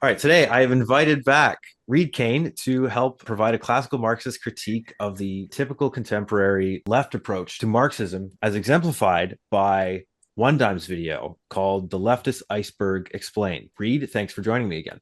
All right, today I have invited back Reid Kane to help provide a classical Marxist critique of the typical contemporary left approach to Marxism as exemplified by 1Dime's video called The Leftist Iceberg Explained. Reid, thanks for joining me again.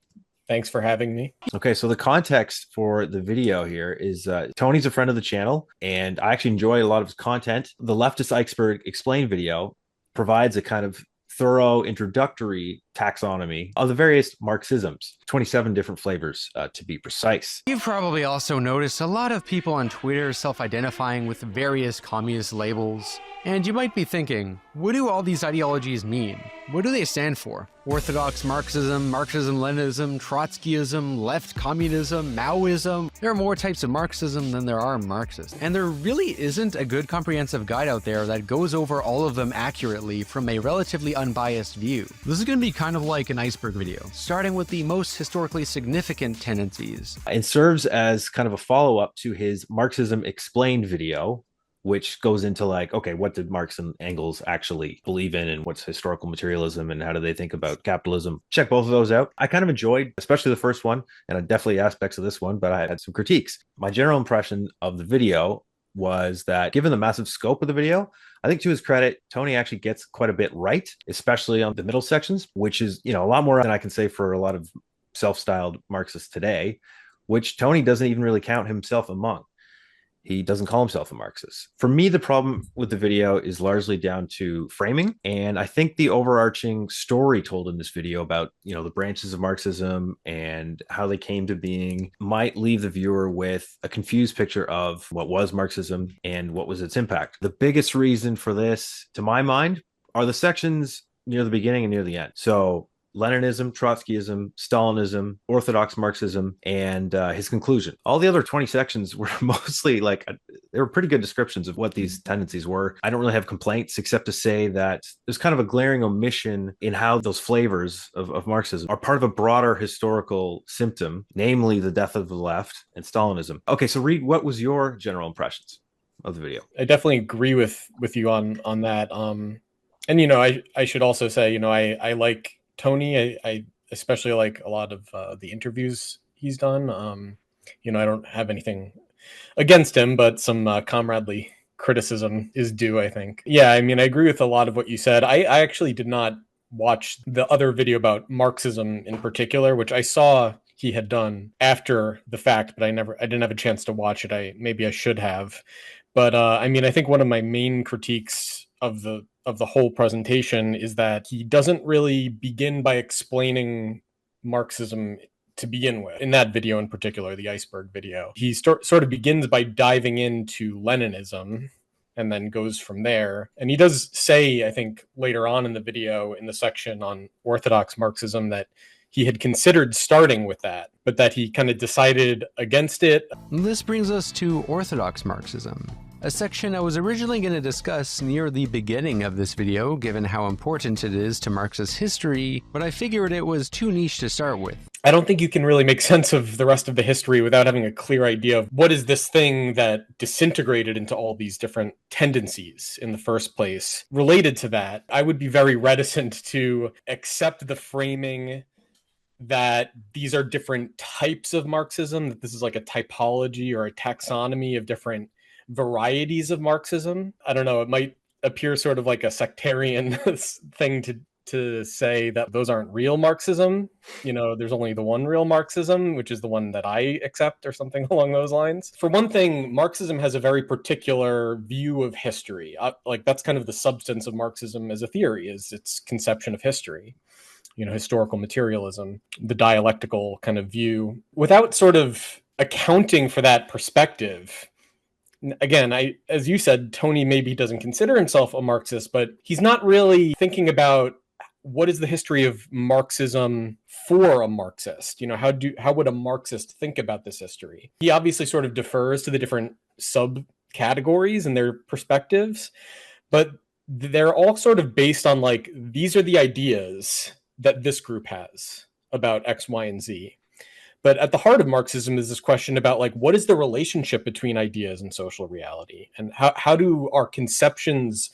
Thanks for having me. Okay, so the context for the video here is Tony's a friend of the channel, and I actually enjoy a lot of his content. The Leftist Iceberg Explained video provides a kind of thorough introductory taxonomy of the various Marxisms, 27 different flavors to be precise. You've probably also noticed a lot of people on Twitter self-identifying with various communist labels. And you might be thinking, what do all these ideologies mean? What do they stand for? Orthodox Marxism, Marxism-Leninism, Trotskyism, left communism, Maoism. There are more types of Marxism than there are Marxists. And there really isn't a good comprehensive guide out there that goes over all of them accurately from a relatively unbiased view. This is going to be kind of like an iceberg video, starting with the most historically significant tendencies. It serves as kind of a follow-up to his Marxism Explained video, which goes into like, okay, what did Marx and Engels actually believe in and what's historical materialism and how do they think about capitalism? Check both of those out. I kind of enjoyed, especially the first one, and definitely aspects of this one, but I had some critiques. My general impression of the video was that given the massive scope of the video, I think to his credit, Tony actually gets quite a bit right, especially on the middle sections, which is, a lot more than I can say for a lot of self-styled Marxists today, which Tony doesn't even really count himself among. He doesn't call himself a Marxist. For me, the problem with the video is largely down to framing. And I think the overarching story told in this video about, the branches of Marxism and how they came to being might leave the viewer with a confused picture of what was Marxism and what was its impact. The biggest reason for this, to my mind, are the sections near the beginning and near the end. So Leninism, Trotskyism, Stalinism, Orthodox Marxism, and his conclusion. All the other 20 sections were mostly they were pretty good descriptions of what these tendencies were. I don't really have complaints except to say that there's kind of a glaring omission in how those flavors of Marxism are part of a broader historical symptom, namely the death of the left and Stalinism. Okay, so Reid, what was your general impressions of the video? I definitely agree with you on that. And I should also say, I like Tony. I especially like a lot of the interviews he's done. I don't have anything against him, but some comradely criticism is due, I think. Yeah, I mean, I agree with a lot of what you said. I actually did not watch the other video about Marxism in particular, which I saw he had done after the fact, but I didn't have a chance to watch it. Maybe I should have. But I mean, I think one of my main critiques of the whole presentation is that he doesn't really begin by explaining Marxism to begin with. In that video in particular, the iceberg video, he sort of begins by diving into Leninism and then goes from there. And he does say, I think later on in the video, in the section on Orthodox Marxism, that he had considered starting with that, but that he kind of decided against it. This brings us to Orthodox Marxism, a section I was originally going to discuss near the beginning of this video, given how important it is to Marxist history, but I figured it was too niche to start with. I don't think you can really make sense of the rest of the history without having a clear idea of what is this thing that disintegrated into all these different tendencies in the first place. Related to that, I would be very reticent to accept the framing that these are different types of Marxism, that this is like a typology or a taxonomy of different varieties of Marxism. I don't know, it might appear sort of like a sectarian thing to say that those aren't real Marxism. There's only the one real Marxism, which is the one that I accept, or something along those lines. For one thing, Marxism has a very particular view of history. That's kind of the substance of Marxism as a theory, is its conception of history. Historical materialism, the dialectical kind of view. Without sort of accounting for that perspective, again, as you said, Tony maybe doesn't consider himself a Marxist, but he's not really thinking about what is the history of Marxism for a Marxist. How would a Marxist think about this history? He obviously sort of defers to the different subcategories and their perspectives, but they're all sort of based on these are the ideas that this group has about X, Y, and Z. But at the heart of Marxism is this question about what is the relationship between ideas and social reality? And how do our conceptions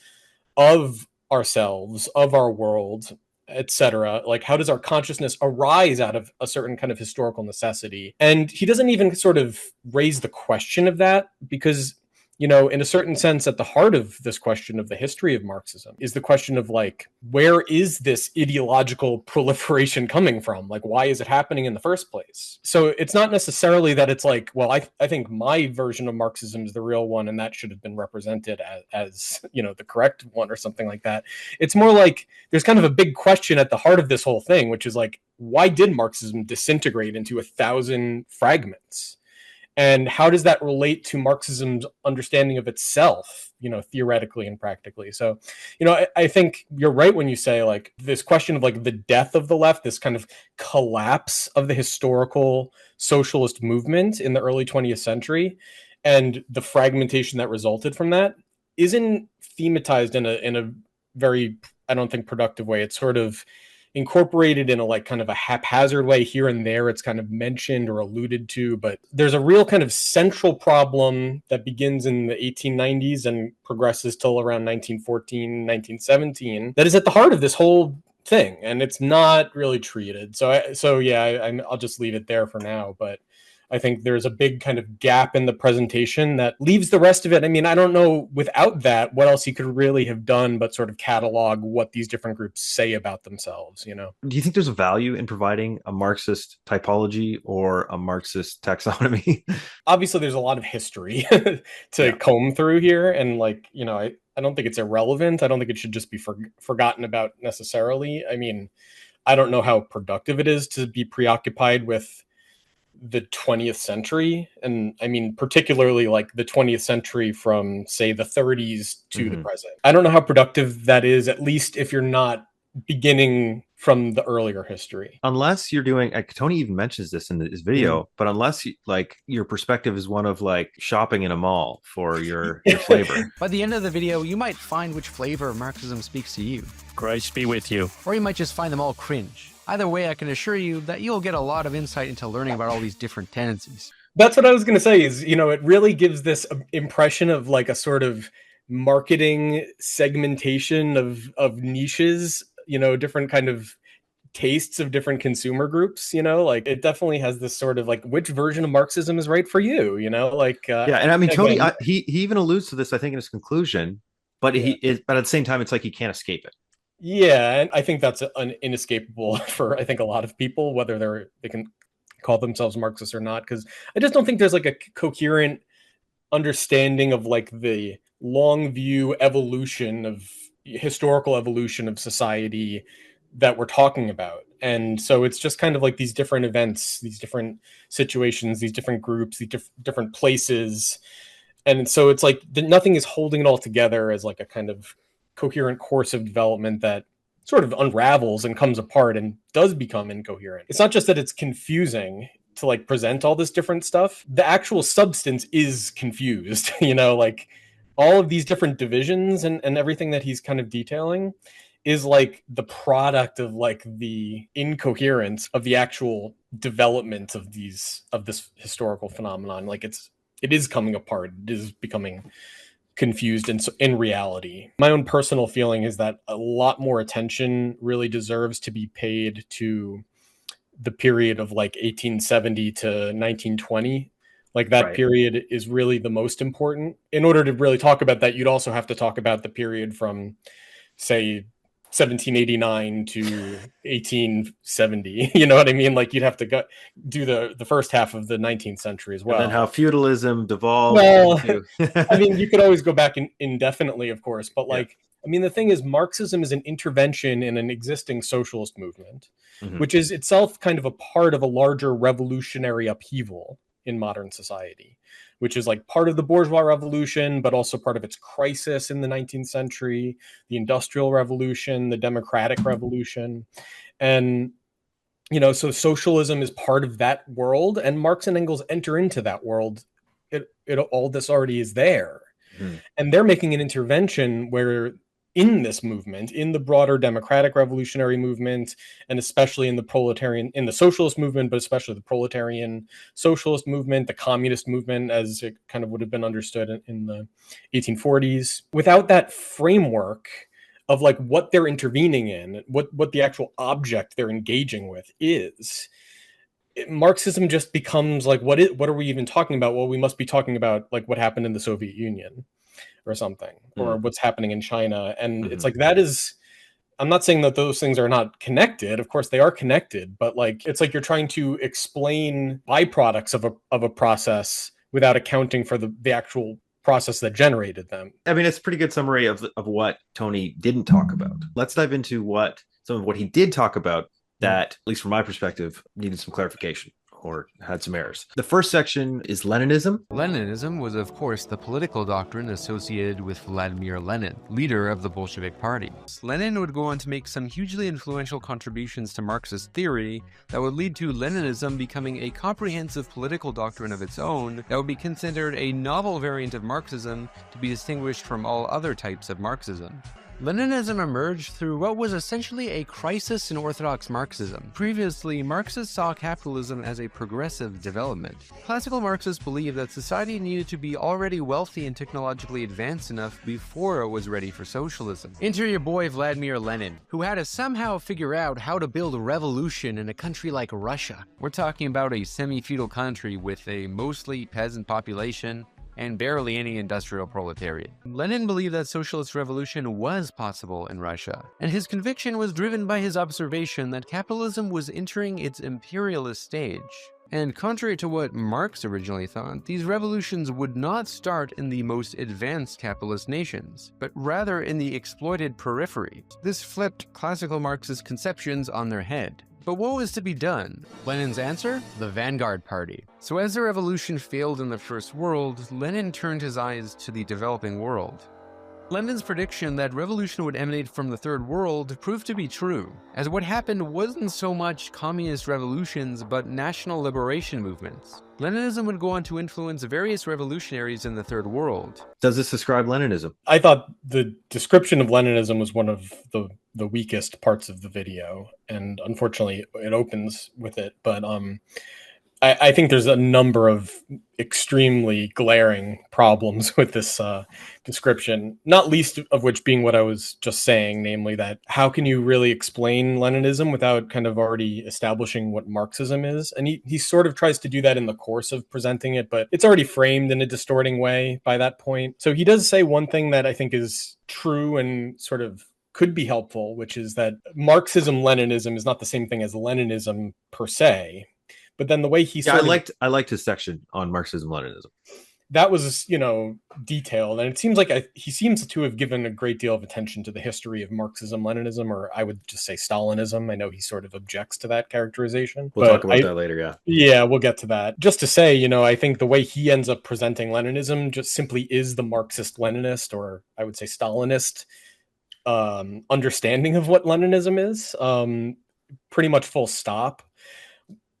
of ourselves, of our world, etc. Like, how does our consciousness arise out of a certain kind of historical necessity? And he doesn't even sort of raise the question of that, because, you know, in a certain sense, at the heart of this question of the history of Marxism is the question of, like, where is this ideological proliferation coming from? Like, why is it happening in the first place? So it's not necessarily that it's like, well, I think my version of Marxism is the real one, and that should have been represented as, you know, the correct one or something like that. It's more like there's kind of a big question at the heart of this whole thing, which is like, why did Marxism disintegrate into 1,000 fragments? And how does that relate to Marxism's understanding of itself, you know, theoretically and practically? So, you know, I think you're right when you say, like, this question of, like, the death of the left, this kind of collapse of the historical socialist movement in the early 20th century, and the fragmentation that resulted from that isn't thematized in a very, I don't think, productive way. It's sort of incorporated in a, like, kind of a haphazard way here and there. It's kind of mentioned or alluded to, but there's a real kind of central problem that begins in the 1890s and progresses till around 1914, 1917, that is at the heart of this whole thing, and it's not really treated. So yeah, I'll just leave it there for now, but I think there's a big kind of gap in the presentation that leaves the rest of it. I mean, I don't know, without that, what else he could really have done but sort of catalog what these different groups say about themselves, you know? Do you think there's a value in providing a Marxist typology or a Marxist taxonomy? Obviously, there's a lot of history to comb through here. And, like, you know, I don't think it's irrelevant. I don't think it should just be forgotten about necessarily. I mean, I don't know how productive it is to be preoccupied with the 20th century, and I mean particularly like the 20th century from, say, the 30s to the present. I don't know how productive that is, at least if you're not beginning from the earlier history. Unless you're doing, Tony even mentions this in his video, but unless you, like, your perspective is one of, like, shopping in a mall for your flavor. By the end of the video, you might find which flavor of Marxism speaks to you. Christ be with you. Or you might just find them all cringe. Either way, I can assure you that you'll get a lot of insight into learning about all these different tendencies. That's what I was going to say is, you know, it really gives this impression of, like, a sort of marketing segmentation of niches, you know, different kind of tastes of different consumer groups, you know, like, it definitely has this sort of, like, which version of Marxism is right for you, you know, like, yeah. And I mean, Tony, he even alludes to this, I think, in his conclusion, but but at the same time, it's like he can't escape it. Yeah, and I think that's inescapable for, I think, a lot of people, whether they can call themselves Marxists or not, because I just don't think there's, like, a coherent understanding of, like, the long view evolution of historical evolution of society that we're talking about. And so it's just kind of like these different events, these different situations, these different groups, these different places. And so it's like nothing is holding it all together as, like, a kind of coherent course of development that sort of unravels and comes apart and does become incoherent. It's not just that it's confusing to, like, present all this different stuff. The actual substance is confused, you know, like, all of these different divisions and everything that he's kind of detailing is, like, the product of, like, the incoherence of the actual development of this historical phenomenon. Like, it is coming apart. It is becoming confused in reality. My own personal feeling is that a lot more attention really deserves to be paid to the period of, like, 1870 to 1920. Like, that period is really the most important. In order to really talk about that, you'd also have to talk about the period from, say, 1789 to 1870. You know what I mean? Like, you'd have to do the first half of the 19th century as well. And then how feudalism devolved. Well, I mean, you could always go back indefinitely, of course, but, like, I mean, the thing is, Marxism is an intervention in an existing socialist movement, which is itself kind of a part of a larger revolutionary upheaval in modern society, which is, like, part of the bourgeois revolution, but also part of its crisis in the 19th century, the Industrial Revolution, the Democratic Revolution. And, you know, so socialism is part of that world, and Marx and Engels enter into that world. All this already is there. And they're making an intervention where, in this movement, in the broader democratic revolutionary movement, and especially in the socialist movement, but especially the proletarian socialist movement, the communist movement, as it kind of would have been understood in the 1840s. Without that framework of like what they're intervening in, what the actual object they're engaging with is, Marxism just becomes like, what are we even talking about? Well, we must be talking about like what happened in the Soviet Union or something, or what's happening in China. And it's like, that is, I'm not saying that those things are not connected. Of course they are connected, but like, it's like you're trying to explain byproducts of a process without accounting for the actual process that generated them. I mean, it's a pretty good summary of what Tony didn't talk about. Let's dive into some of what he did talk about that, at least from my perspective, needed some clarification or had some errors. The first section is Leninism. Leninism was, of course, the political doctrine associated with Vladimir Lenin, leader of the Bolshevik Party. Lenin would go on to make some hugely influential contributions to Marxist theory that would lead to Leninism becoming a comprehensive political doctrine of its own that would be considered a novel variant of Marxism to be distinguished from all other types of Marxism. Leninism emerged through what was essentially a crisis in Orthodox Marxism. Previously, Marxists saw capitalism as a progressive development. Classical Marxists believed that society needed to be already wealthy and technologically advanced enough before it was ready for socialism. Enter your boy Vladimir Lenin, who had to somehow figure out how to build a revolution in a country like Russia. We're talking about a semi-feudal country with a mostly peasant population and barely any industrial proletariat. Lenin believed that socialist revolution was possible in Russia, and his conviction was driven by his observation that capitalism was entering its imperialist stage. And contrary to what Marx originally thought, these revolutions would not start in the most advanced capitalist nations, but rather in the exploited periphery. This flipped classical Marxist conceptions on their head. But what was to be done? Lenin's answer? The Vanguard Party. So as the revolution failed in the First World, Lenin turned his eyes to the developing world. Lenin's prediction that revolution would emanate from the Third World proved to be true, as what happened wasn't so much communist revolutions but national liberation movements. Leninism would go on to influence various revolutionaries in the Third World. Does this describe Leninism? I thought the description of Leninism was one of the weakest parts of the video, and unfortunately it opens with it, but I think there's a number of extremely glaring problems with this description, not least of which being what I was just saying, namely that how can you really explain Leninism without kind of already establishing what Marxism is? And he sort of tries to do that in the course of presenting it, but it's already framed in a distorting way by that point. So he does say one thing that I think is true and sort of could be helpful, which is that Marxism-Leninism is not the same thing as Leninism per se. But then the way he I liked his section on Marxism-Leninism. That was, detailed. And it seems like he seems to have given a great deal of attention to the history of Marxism-Leninism, or I would just say Stalinism. I know he sort of objects to that characterization. We'll talk about that later, yeah. Yeah, we'll get to that. Just to say, I think the way he ends up presenting Leninism just simply is the Marxist-Leninist, or I would say Stalinist, understanding of what Leninism is. Pretty much full stop.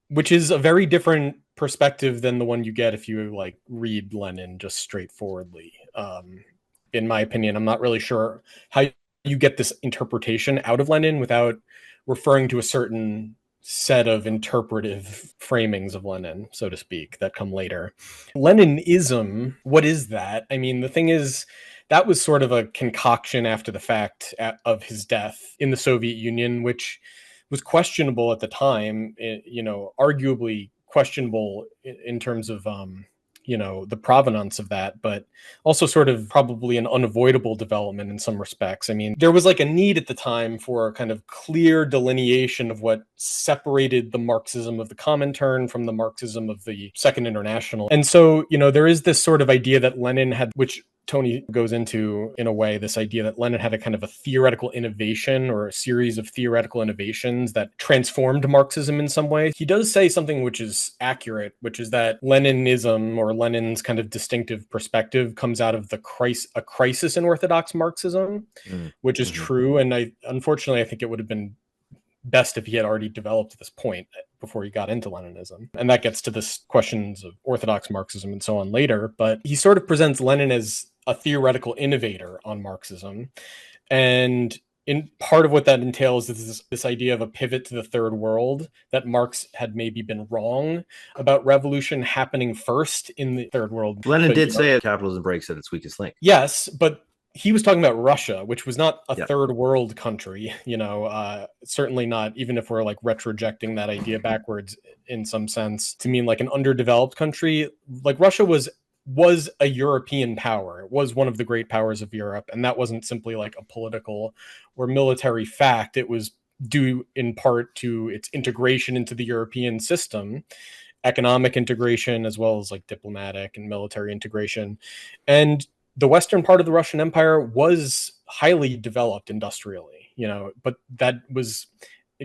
Which is a very different perspective than the one you get if you read Lenin just straightforwardly. In my opinion, I'm not really sure how you get this interpretation out of Lenin without referring to a certain set of interpretive framings of Lenin, so to speak, that come later. Leninism, what is that? I mean, the thing is, that was sort of a concoction after the fact of his death in the Soviet Union, which was questionable at the time, arguably questionable in terms of, the provenance of that, but also sort of probably an unavoidable development in some respects. I mean, there was a need at the time for a kind of clear delineation of what separated the Marxism of the Comintern from the Marxism of the Second International. And so, there is this sort of idea that Lenin had, which Tony goes into in a way, this idea that Lenin had a kind of a theoretical innovation or a series of theoretical innovations that transformed Marxism in some way. He does say something which is accurate, which is that Leninism, or Lenin's kind of distinctive perspective, comes out of a crisis in Orthodox Marxism, which is true. And unfortunately, I think it would have been best if he had already developed this point before he got into Leninism. And that gets to this questions of Orthodox Marxism and so on later. But he sort of presents Lenin as a theoretical innovator on Marxism. And in part of what that entails is this idea of a pivot to the Third World, that Marx had maybe been wrong about revolution happening first in the Third World. Lenin did say capitalism breaks at its weakest link. Yes, but he was talking about Russia, which was not a Yeah. third world country, certainly not, even if we're like retrojecting that idea backwards in some sense to mean like an underdeveloped country. Like Russia was a European power. It was one of the great powers of Europe. And that wasn't simply like a political or military fact. It was due in part to its integration into the European system, economic integration, as well as like diplomatic and military integration. And the western part of the Russian Empire was highly developed industrially, but that was,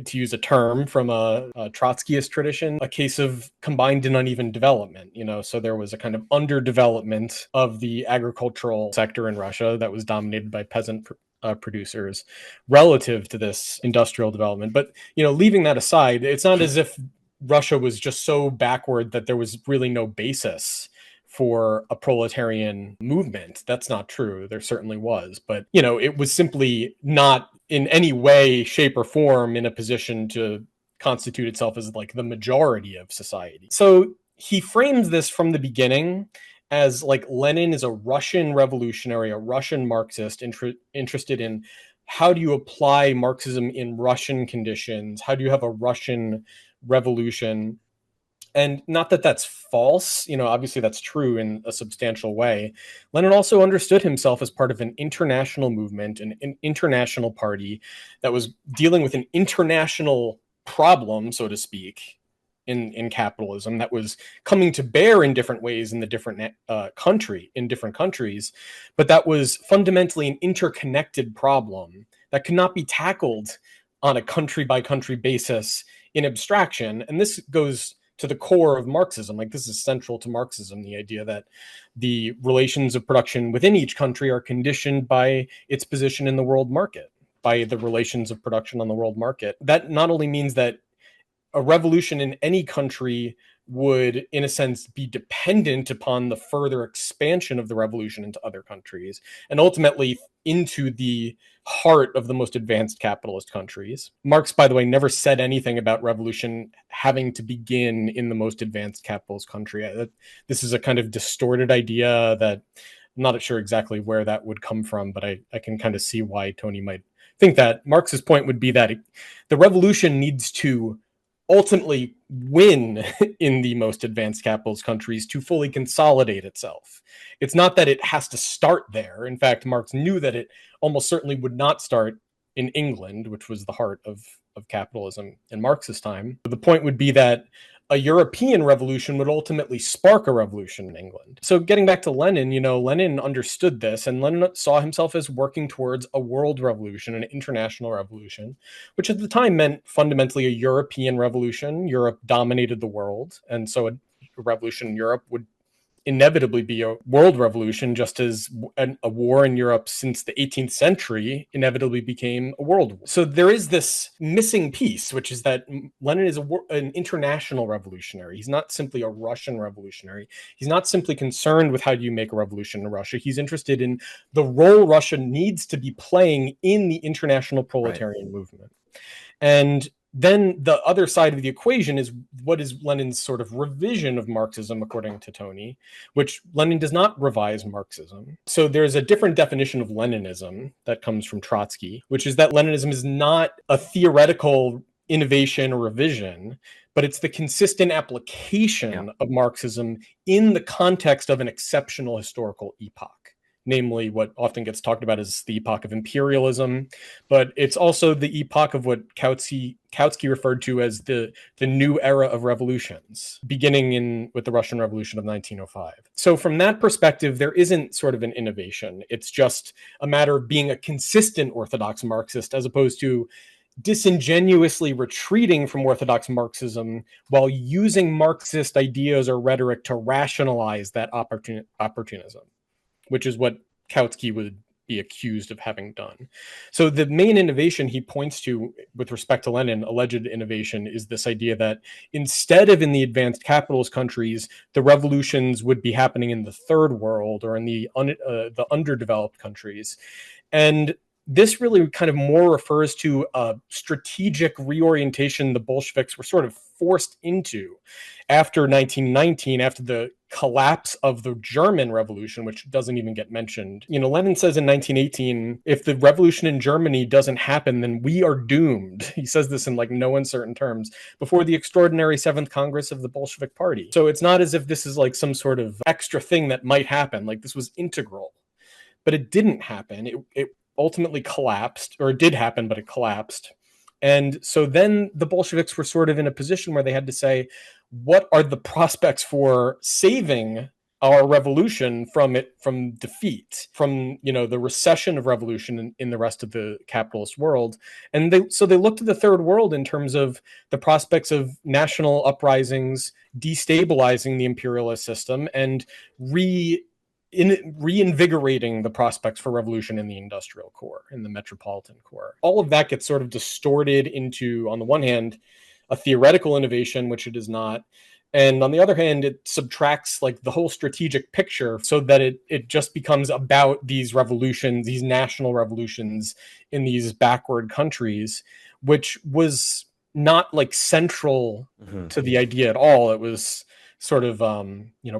to use a term from a Trotskyist tradition, a case of combined and uneven development, so there was a kind of underdevelopment of the agricultural sector in Russia that was dominated by peasant producers relative to this industrial development. But, leaving that aside, it's not as if Russia was just so backward that there was really no basis for a proletarian movement. That's not true. There certainly was. But, it was simply not in any way, shape, or form in a position to constitute itself as like the majority of society. So he frames this from the beginning as like Lenin is a Russian revolutionary, a Russian Marxist interested in how do you apply Marxism in Russian conditions? How do you have a Russian revolution? And not that that's false, obviously that's true in a substantial way. Lenin also understood himself as part of an international movement, an international party that was dealing with an international problem, so to speak, in capitalism that was coming to bear in different ways in the different different countries, but that was fundamentally an interconnected problem that could not be tackled on a country by country basis in abstraction. And this goes to the core of Marxism. Like this is central to Marxism, the idea that the relations of production within each country are conditioned by its position in the world market, by the relations of production on the world market. That not only means that a revolution in any country would, in a sense, be dependent upon the further expansion of the revolution into other countries, and ultimately into the heart of the most advanced capitalist countries. Marx, by the way, never said anything about revolution having to begin in the most advanced capitalist country. This is a kind of distorted idea that I'm not sure exactly where that would come from, but I can kind of see why Tony might think that. Marx's point would be that the revolution needs to ultimately win in the most advanced capitalist countries to fully consolidate itself. It's not that it has to start there. In fact, Marx knew that it almost certainly would not start in England, which was the heart of capitalism in Marx's time. The point would be that a European revolution would ultimately spark a revolution in England. So getting back to Lenin, Lenin understood this, and Lenin saw himself as working towards a world revolution, an international revolution, which at the time meant fundamentally a European revolution. Europe dominated the world, and so a revolution in Europe would inevitably be a world revolution, just as a war in Europe since the 18th century inevitably became a world war. So there is this missing piece, which is that Lenin is an international revolutionary. He's not simply a Russian revolutionary. He's not simply concerned with how do you make a revolution in Russia. He's interested in the role Russia needs to be playing in the international proletarian movement. And then the other side of the equation is what is Lenin's sort of revision of Marxism, according to Tony, which Lenin does not revise Marxism. So there's a different definition of Leninism that comes from Trotsky, which is that Leninism is not a theoretical innovation or revision, but it's the consistent application of Marxism in the context of an exceptional historical epoch. Namely, what often gets talked about as the epoch of imperialism, but it's also the epoch of what Kautsky referred to as the new era of revolutions, beginning with the Russian Revolution of 1905. So from that perspective, there isn't sort of an innovation. It's just a matter of being a consistent Orthodox Marxist as opposed to disingenuously retreating from Orthodox Marxism while using Marxist ideas or rhetoric to rationalize that opportunism, which is what Kautsky would be accused of having done. So the main innovation he points to with respect to Lenin, alleged innovation, is this idea that instead of in the advanced capitalist countries, the revolutions would be happening in the third world or in the underdeveloped countries. And this really kind of more refers to a strategic reorientation the Bolsheviks were sort of forced into after 1919, after the collapse of the German Revolution, which doesn't even get mentioned. Lenin says in 1918, if the revolution in Germany doesn't happen, then we are doomed. He says this in like no uncertain terms before the extraordinary 7th Congress of the Bolshevik Party. So it's not as if this is like some sort of extra thing that might happen. Like this was integral, but it didn't happen. It ultimately collapsed, or it did happen, but it collapsed. And so then the Bolsheviks were sort of in a position where they had to say, what are the prospects for saving our revolution from defeat, from the recession of revolution in the rest of the capitalist world? And they looked to the third world in terms of the prospects of national uprisings, destabilizing the imperialist system, and reinvigorating the prospects for revolution in the industrial core, in the metropolitan core. All of that gets sort of distorted into, on the one hand, a theoretical innovation, which it is not, and on the other hand, it subtracts like the whole strategic picture so that it just becomes about these revolutions, these national revolutions in these backward countries, which was not like central to the idea at all. It was sort of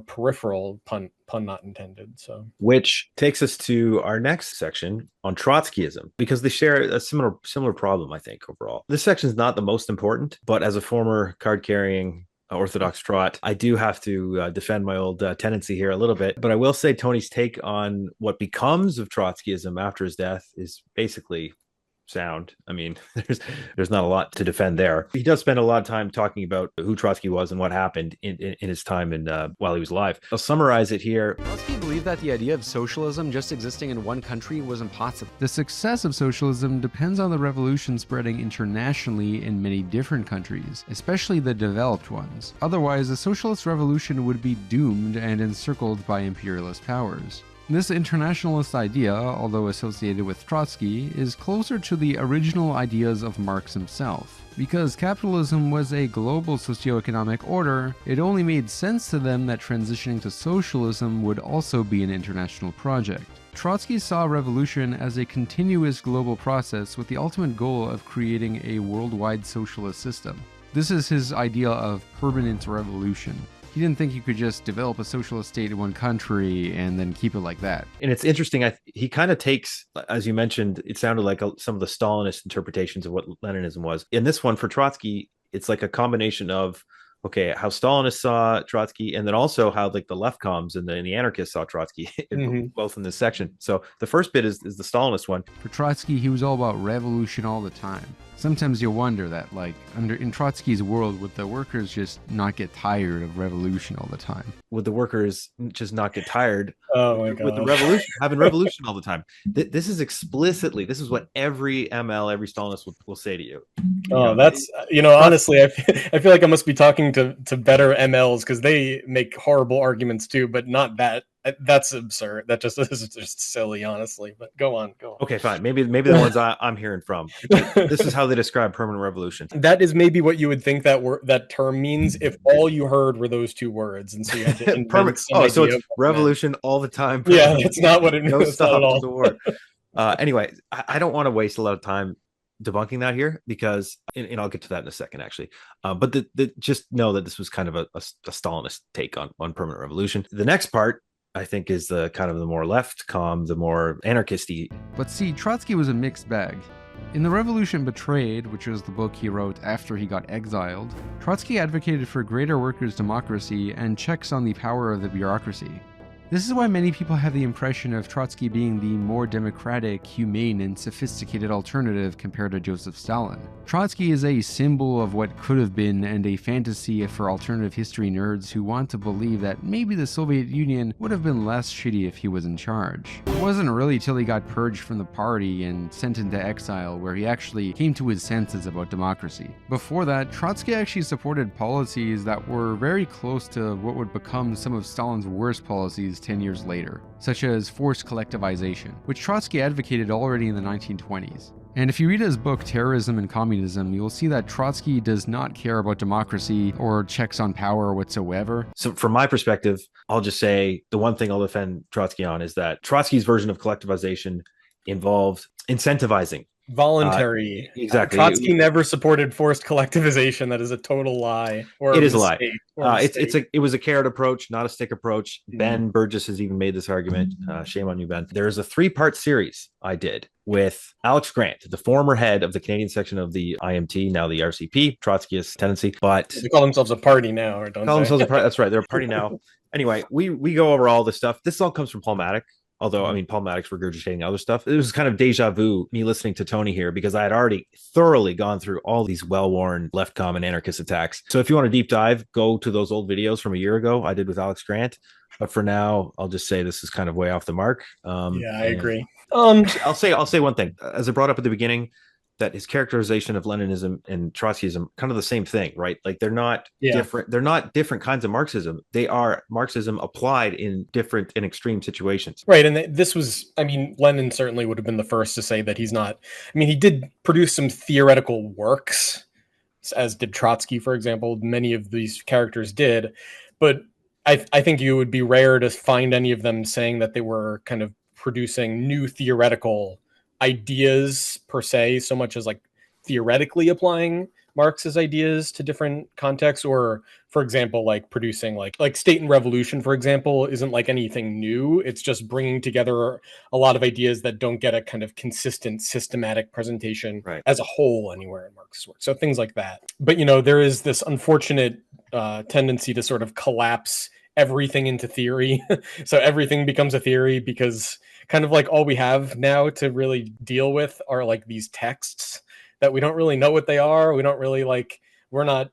peripheral, pun not intended. So, which takes us to our next section on Trotskyism, because they share a similar problem, I think, overall. This section is not the most important, but as a former card-carrying Orthodox Trot, I do have to defend my old tendency here a little bit. But I will say Tony's take on what becomes of Trotskyism after his death is basically sound. I mean, there's not a lot to defend there. He does spend a lot of time talking about who Trotsky was and what happened in his time while he was alive. I'll summarize it here. Trotsky believed that the idea of socialism just existing in one country was impossible. The success of socialism depends on the revolution spreading internationally in many different countries, especially the developed ones. Otherwise, a socialist revolution would be doomed and encircled by imperialist powers. This internationalist idea, although associated with Trotsky, is closer to the original ideas of Marx himself. Because capitalism was a global socioeconomic order, it only made sense to them that transitioning to socialism would also be an international project. Trotsky saw revolution as a continuous global process with the ultimate goal of creating a worldwide socialist system. This is his idea of permanent revolution. He didn't think you could just develop a socialist state in one country and then keep it like that. And it's interesting. He kind of takes, as you mentioned, it sounded like some of the Stalinist interpretations of what Leninism was. In this one, for Trotsky, it's like a combination of, okay, how Stalinists saw Trotsky, and then also how like the left comms and the anarchists saw Trotsky, both in this section. So the first bit is the Stalinist one. For Trotsky, he was all about revolution all the time. Sometimes you wonder that, like, in Trotsky's world, would the workers just not get tired of revolution all the time? Would the workers just not get tired with the revolution, having revolution all the time? This is what every ML, every Stalinist will say to you. That's, honestly, I feel like I must be talking to better MLs, because they make horrible arguments too, but not that. That's absurd. That is just silly, honestly. But go on. Okay, fine. Maybe the ones I'm hearing from. This is how they describe permanent revolution. That is maybe what you would think that term means if all you heard were those two words, and so you had to invent so it's revolution all the time. Yeah, that's not what it means. No stop at all. to the war. Anyway, I don't want to waste a lot of time debunking that here, because, and I'll get to that in a second, actually. But just know that this was kind of a Stalinist take on permanent revolution. The next part, I think, is the kind of the more left the more anarchisty. But see, Trotsky was a mixed bag. In The Revolution Betrayed, which was the book he wrote after he got exiled, Trotsky advocated for greater workers' democracy and checks on the power of the bureaucracy. This is why many people have the impression of Trotsky being the more democratic, humane, and sophisticated alternative compared to Joseph Stalin. Trotsky is a symbol of what could have been and a fantasy for alternative history nerds who want to believe that maybe the Soviet Union would have been less shitty if he was in charge. It wasn't really till he got purged from the party and sent into exile where he actually came to his senses about democracy. Before that, Trotsky actually supported policies that were very close to what would become some of Stalin's worst policies 10 years later, such as forced collectivization, which Trotsky advocated already in the 1920s. And if you read his book Terrorism and Communism, you'll see that Trotsky does not care about democracy or checks on power whatsoever. So from my perspective, I'll just say the one thing I'll defend Trotsky on is that Trotsky's version of collectivization involved incentivizing. Voluntary. Exactly. Trotsky never supported forced collectivization. That is a total lie or It a is a lie. mistake. It was a carrot approach, not a stick approach. Ben Burgess has even made this argument. Shame on you, Ben. There's a 3-part series I did with Alex Grant, the former head of the Canadian section of the IMT, now the RCP, Trotskyist tendency. But they call themselves a party now, or don't call they? themselves a party. That's right. They're a party now. Anyway, we go over all this stuff. This all comes from Paul Maddock. Although, I mean, Paul Maddock's regurgitating other stuff. It was kind of deja vu, me listening to Tony here, because I had already thoroughly gone through all these well-worn left-com and anarchist attacks. So if you want a deep dive, go to those old videos from a year ago I did with Alex Grant. But for now, I'll just say this is kind of way off the mark. Yeah, I agree. I'll say one thing. As I brought up at the beginning, that his characterization of Leninism and Trotskyism kind of the same thing, right? Like they're not different. They're not different kinds of Marxism. They are Marxism applied in different and extreme situations. Right. And this was, I mean, Lenin certainly would have been the first to say that he's not, I mean, he did produce some theoretical works, as did Trotsky, for example. Many of these characters did, but I think you would be rare to find any of them saying that they were kind of producing new theoretical ideas per se, so much as like theoretically applying Marx's ideas to different contexts, or for example, like producing like State and Revolution, for example, isn't like anything new. It's just bringing together a lot of ideas that don't get a kind of consistent systematic presentation as a whole anywhere in Marx's work. So things like that. But, you know, there is this unfortunate tendency to sort of collapse everything into theory. So everything becomes a theory because kind of like all we have now to really deal with are like these texts that we don't really know what they are. We don't really like, we're not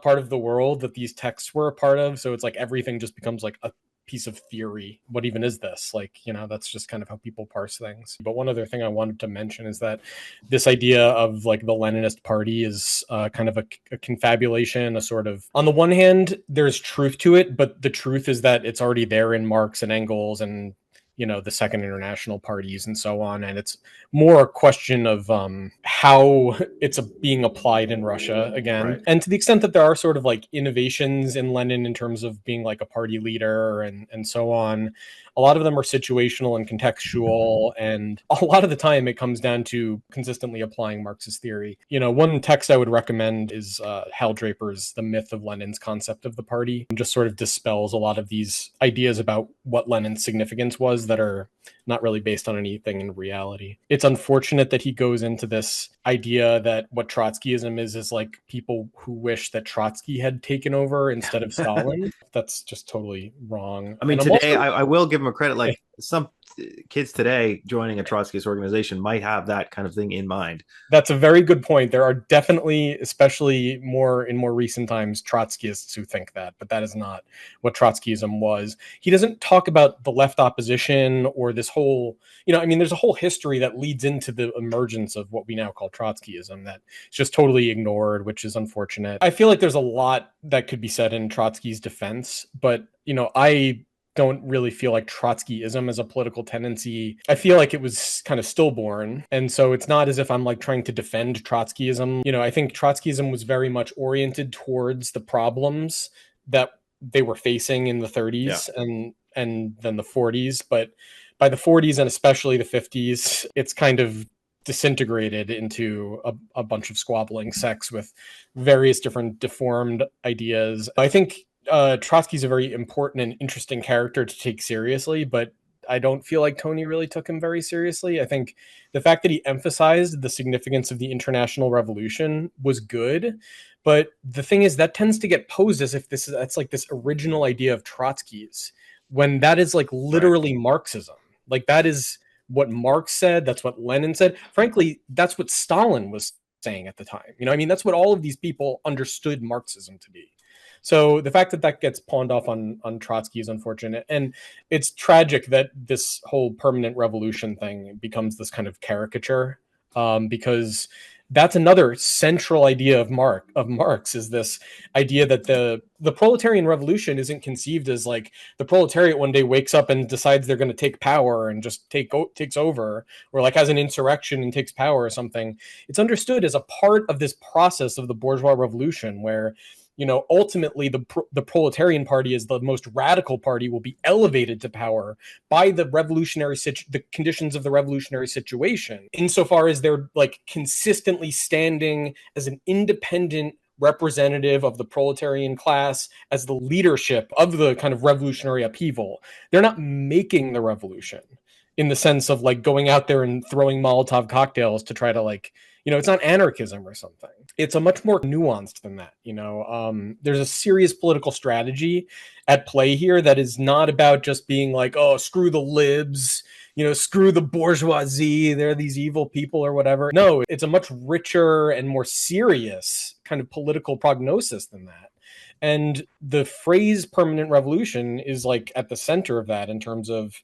part of the world that these texts were a part of. So it's like everything just becomes like a piece of theory. What even is this? Like, you know, that's just kind of how people parse things. But one other thing I wanted to mention is that this idea of like the Leninist party is kind of a confabulation, a sort of, on the one hand, there's truth to it, but the truth is that it's already there in Marx and Engels and, you know, the Second International parties and so on. And it's more a question of how it's being applied in Russia again. Right. And to the extent that there are sort of like innovations in Lenin in terms of being like a party leader and so on, a lot of them are situational and contextual. And a lot of the time it comes down to consistently applying Marxist theory. You know, one text I would recommend is Hal Draper's The Myth of Lenin's Concept of the Party. It just sort of dispels a lot of these ideas about what Lenin's significance was that are not really based on anything in reality. It's unfortunate that he goes into this idea that what Trotskyism is like people who wish that Trotsky had taken over instead of Stalin. That's just totally wrong. I mean, today I will give him a credit. Like some kids today joining a Trotskyist organization might have that kind of thing in mind. That's a very good point. There are definitely, especially in more recent times, Trotskyists who think that, but that is not what Trotskyism was. He doesn't talk about the left opposition or this whole, you know, I mean, there's a whole history that leads into the emergence of what we now call Trotskyism that is just totally ignored, which is unfortunate. I feel like there's a lot that could be said in Trotsky's defense, but, you know, I don't really feel like Trotskyism as a political tendency. I feel like it was kind of stillborn. And so it's not as if I'm like trying to defend Trotskyism. You know, I think Trotskyism was very much oriented towards the problems that they were facing in the 30s and then the 40s. But by the 40s and especially the 50s, it's kind of disintegrated into a bunch of squabbling sects with various different deformed ideas. I think Trotsky's a very important and interesting character to take seriously, but I don't feel like Tony really took him very seriously. I think the fact that he emphasized the significance of the International Revolution was good, but the thing is that tends to get posed as if that's like this original idea of Trotsky's, when that is like literally Marxism. Like that is what Marx said. That's what Lenin said. Frankly, that's what Stalin was saying at the time. You know, I mean, that's what all of these people understood Marxism to be. So the fact that that gets pawned off on Trotsky is unfortunate. And it's tragic that this whole permanent revolution thing becomes this kind of caricature, because that's another central idea of Marx is this idea that the proletarian revolution isn't conceived as like the proletariat one day wakes up and decides they're going to take power and just takes over, or like has an insurrection and takes power or something. It's understood as a part of this process of the bourgeois revolution where ultimately the proletarian party is the most radical party, will be elevated to power by the the conditions of the revolutionary situation, insofar as they're like consistently standing as an independent representative of the proletarian class, as the leadership of the kind of revolutionary upheaval. They're not making the revolution in the sense of like going out there and throwing Molotov cocktails to try to like, it's not anarchism or something. It's a much more nuanced than that. There's a serious political strategy at play here that is not about just being like, oh, screw the libs, screw the bourgeoisie, they're these evil people or whatever. No, it's a much richer and more serious kind of political prognosis than that. And the phrase permanent revolution is like at the center of that in terms of,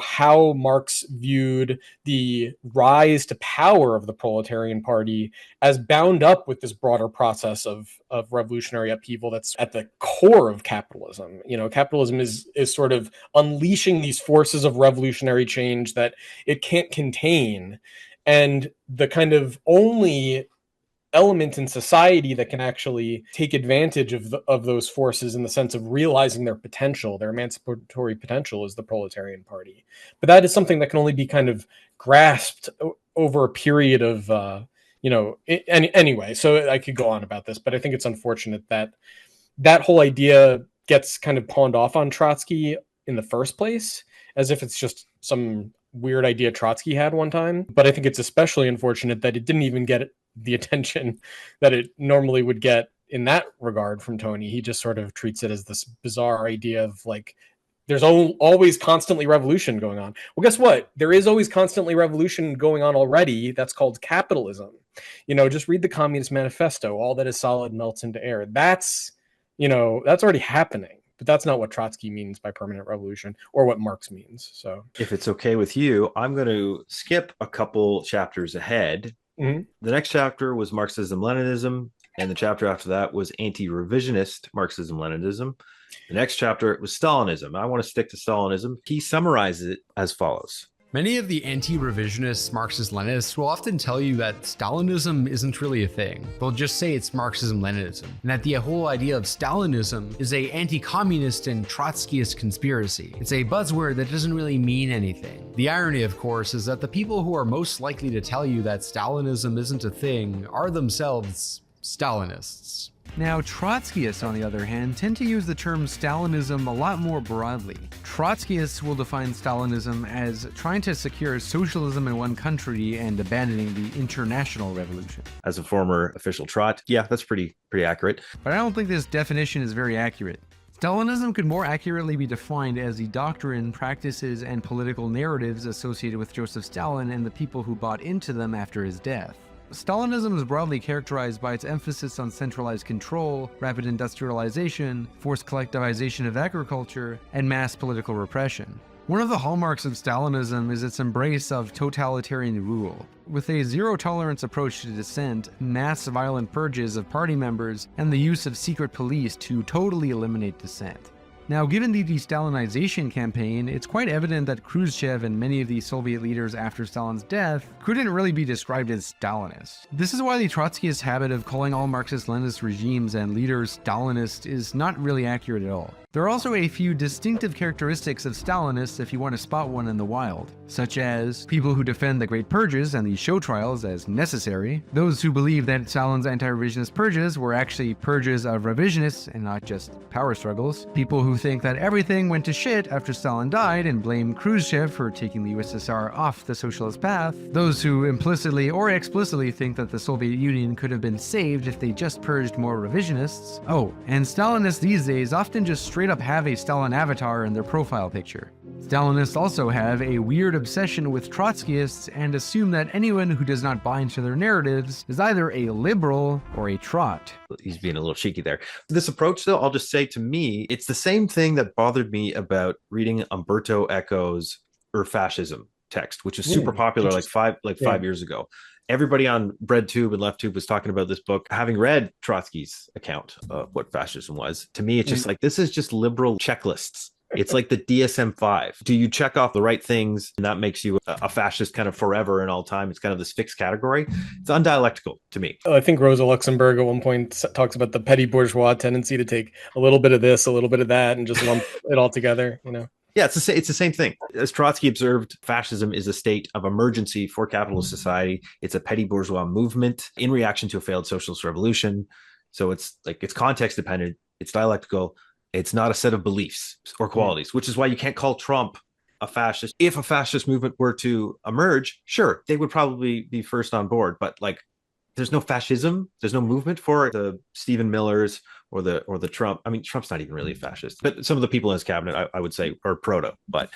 how Marx viewed the rise to power of the proletarian party as bound up with this broader process of revolutionary upheaval that's at the core of capitalism. Capitalism is sort of unleashing these forces of revolutionary change that it can't contain. And the kind of only element in society that can actually take advantage of those forces in the sense of realizing their potential, their emancipatory potential, is the proletarian party. But that is something that can only be kind of grasped over a period of, anyway, so I could go on about this, but I think it's unfortunate that that whole idea gets kind of pawned off on Trotsky in the first place, as if it's just some weird idea Trotsky had one time. But I think it's especially unfortunate that it didn't even get the attention that it normally would get in that regard from Tony. He just sort of treats it as this bizarre idea of like, there's always constantly revolution going on. Well, guess what? There is always constantly revolution going on already. That's called capitalism. Just read the Communist Manifesto. All that is solid melts into air. That's already happening. But that's not what Trotsky means by permanent revolution, or what Marx means. So if it's okay with you, I'm going to skip a couple chapters ahead. Mm-hmm. The next chapter was Marxism-Leninism, and the chapter after that was anti-revisionist Marxism-Leninism. The next chapter was Stalinism. I want to stick to Stalinism. He summarizes it as follows. Many of the anti-revisionist Marxist-Leninists will often tell you that Stalinism isn't really a thing. They'll just say it's Marxism-Leninism, and that the whole idea of Stalinism is a anti-communist and Trotskyist conspiracy. It's a buzzword that doesn't really mean anything. The irony, of course, is that the people who are most likely to tell you that Stalinism isn't a thing are themselves Stalinists. Now, Trotskyists, on the other hand, tend to use the term Stalinism a lot more broadly. Trotskyists will define Stalinism as trying to secure socialism in one country and abandoning the international revolution. As a former official Trot, yeah, that's pretty accurate. But I don't think this definition is very accurate. Stalinism could more accurately be defined as the doctrine, practices, and political narratives associated with Joseph Stalin and the people who bought into them after his death. Stalinism is broadly characterized by its emphasis on centralized control, rapid industrialization, forced collectivization of agriculture, and mass political repression. One of the hallmarks of Stalinism is its embrace of totalitarian rule, with a zero-tolerance approach to dissent, mass violent purges of party members, and the use of secret police to totally eliminate dissent. Now, given the de-Stalinization campaign, it's quite evident that Khrushchev and many of the Soviet leaders after Stalin's death couldn't really be described as Stalinists. This is why the Trotskyist habit of calling all Marxist-Leninist regimes and leaders Stalinist is not really accurate at all. There are also a few distinctive characteristics of Stalinists if you want to spot one in the wild, such as people who defend the Great Purges and the show trials as necessary, those who believe that Stalin's anti-revisionist purges were actually purges of revisionists and not just power struggles, people who think that everything went to shit after Stalin died and blame Khrushchev for taking the USSR off the socialist path, those who implicitly or explicitly think that the Soviet Union could have been saved if they just purged more revisionists. Oh, and Stalinists these days often just straight up have a Stalin avatar in their profile picture. Stalinists also have a weird obsession with Trotskyists and assume that anyone who does not buy into their narratives is either a liberal or a trot. He's being a little cheeky there. This approach, though, I'll just say, to me, it's the same thing that bothered me about reading Umberto Eco's Fascism text, which is super popular like five years ago. Everybody on BreadTube and LeftTube was talking about this book, having read Trotsky's account of what fascism was. To me, it's just like, this is just liberal checklists. It's like the DSM-5. Do you check off the right things and that makes you a fascist kind of forever and all time? It's kind of this fixed category. It's undialectical to me. I think Rosa Luxemburg at one point talks about the petty bourgeois tendency to take a little bit of this, a little bit of that, and just lump it all together, you know? Yeah, it's the same thing. As Trotsky observed, fascism is a state of emergency for capitalist society. It's a petty bourgeois movement in reaction to a failed socialist revolution. So it's context dependent. It's dialectical. It's not a set of beliefs or qualities, which is why you can't call Trump a fascist. If a fascist movement were to emerge, sure, they would probably be first on board. But like, there's no fascism. There's no movement for the Stephen Millers or the Trump. I mean, Trump's not even really a fascist, but some of the people in his cabinet, I would say, are proto. But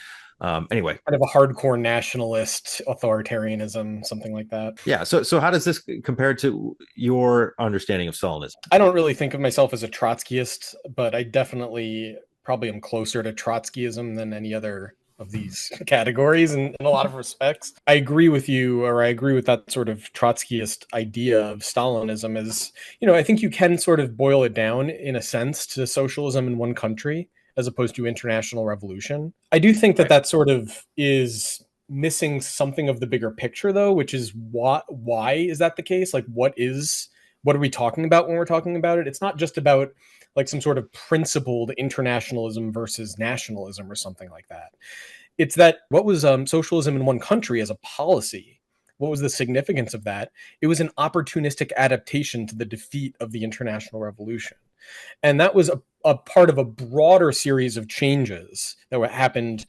anyway, kind of a hardcore nationalist authoritarianism, something like that. Yeah. So how does this compare to your understanding of Stalinism? I don't really think of myself as a Trotskyist, but I definitely probably am closer to Trotskyism than any other of these categories in a lot of respects. I agree with you, or I agree with that sort of Trotskyist idea of Stalinism as, you know, I think you can sort of boil it down in a sense to socialism in one country as opposed to international revolution. I do think that that sort of is missing something of the bigger picture, though, which is why is that the case? Like, what are we talking about when we're talking about it? It's not just about like some sort of principled internationalism versus nationalism or something like that. It's that what was socialism in one country as a policy? What was the significance of that? It was an opportunistic adaptation to the defeat of the international revolution. And that was a part of a broader series of changes that happened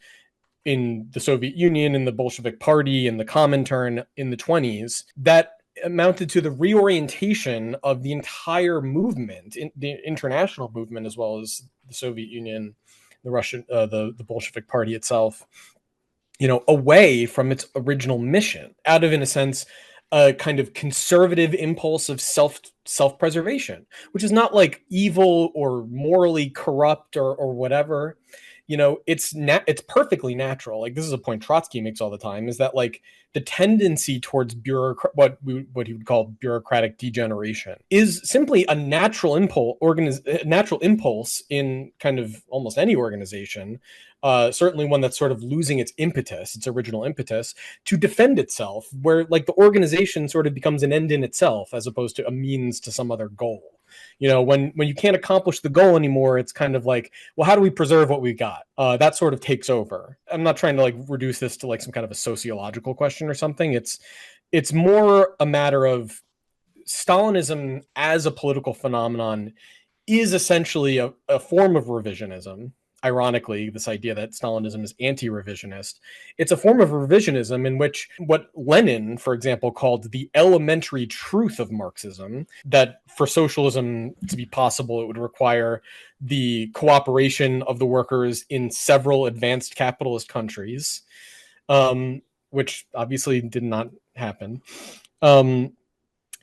in the Soviet Union, in the Bolshevik Party, in the Comintern in the 1920s, that amounted to the reorientation of the entire movement, the international movement, as well as the Soviet Union, the Russian, the Bolshevik Party itself, you know, away from its original mission, out of, in a sense, a kind of conservative impulse of self-preservation, which is not like evil or morally corrupt or whatever. You know, it's perfectly natural. Like, this is a point Trotsky makes all the time, is that like the tendency towards what he would call bureaucratic degeneration is simply a natural impulse in kind of almost any organization, certainly one that's sort of losing its impetus, its original impetus, to defend itself, where like the organization sort of becomes an end in itself as opposed to a means to some other goal. You know, when you can't accomplish the goal anymore, it's kind of like, well, how do we preserve what we got? That sort of takes over. I'm not trying to like reduce this to like some kind of a sociological question or something. It's more a matter of Stalinism as a political phenomenon is essentially a form of revisionism. Ironically, this idea that Stalinism is anti-revisionist, it's a form of revisionism in which what Lenin, for example, called the elementary truth of Marxism, that for socialism to be possible, it would require the cooperation of the workers in several advanced capitalist countries, which obviously did not happen. You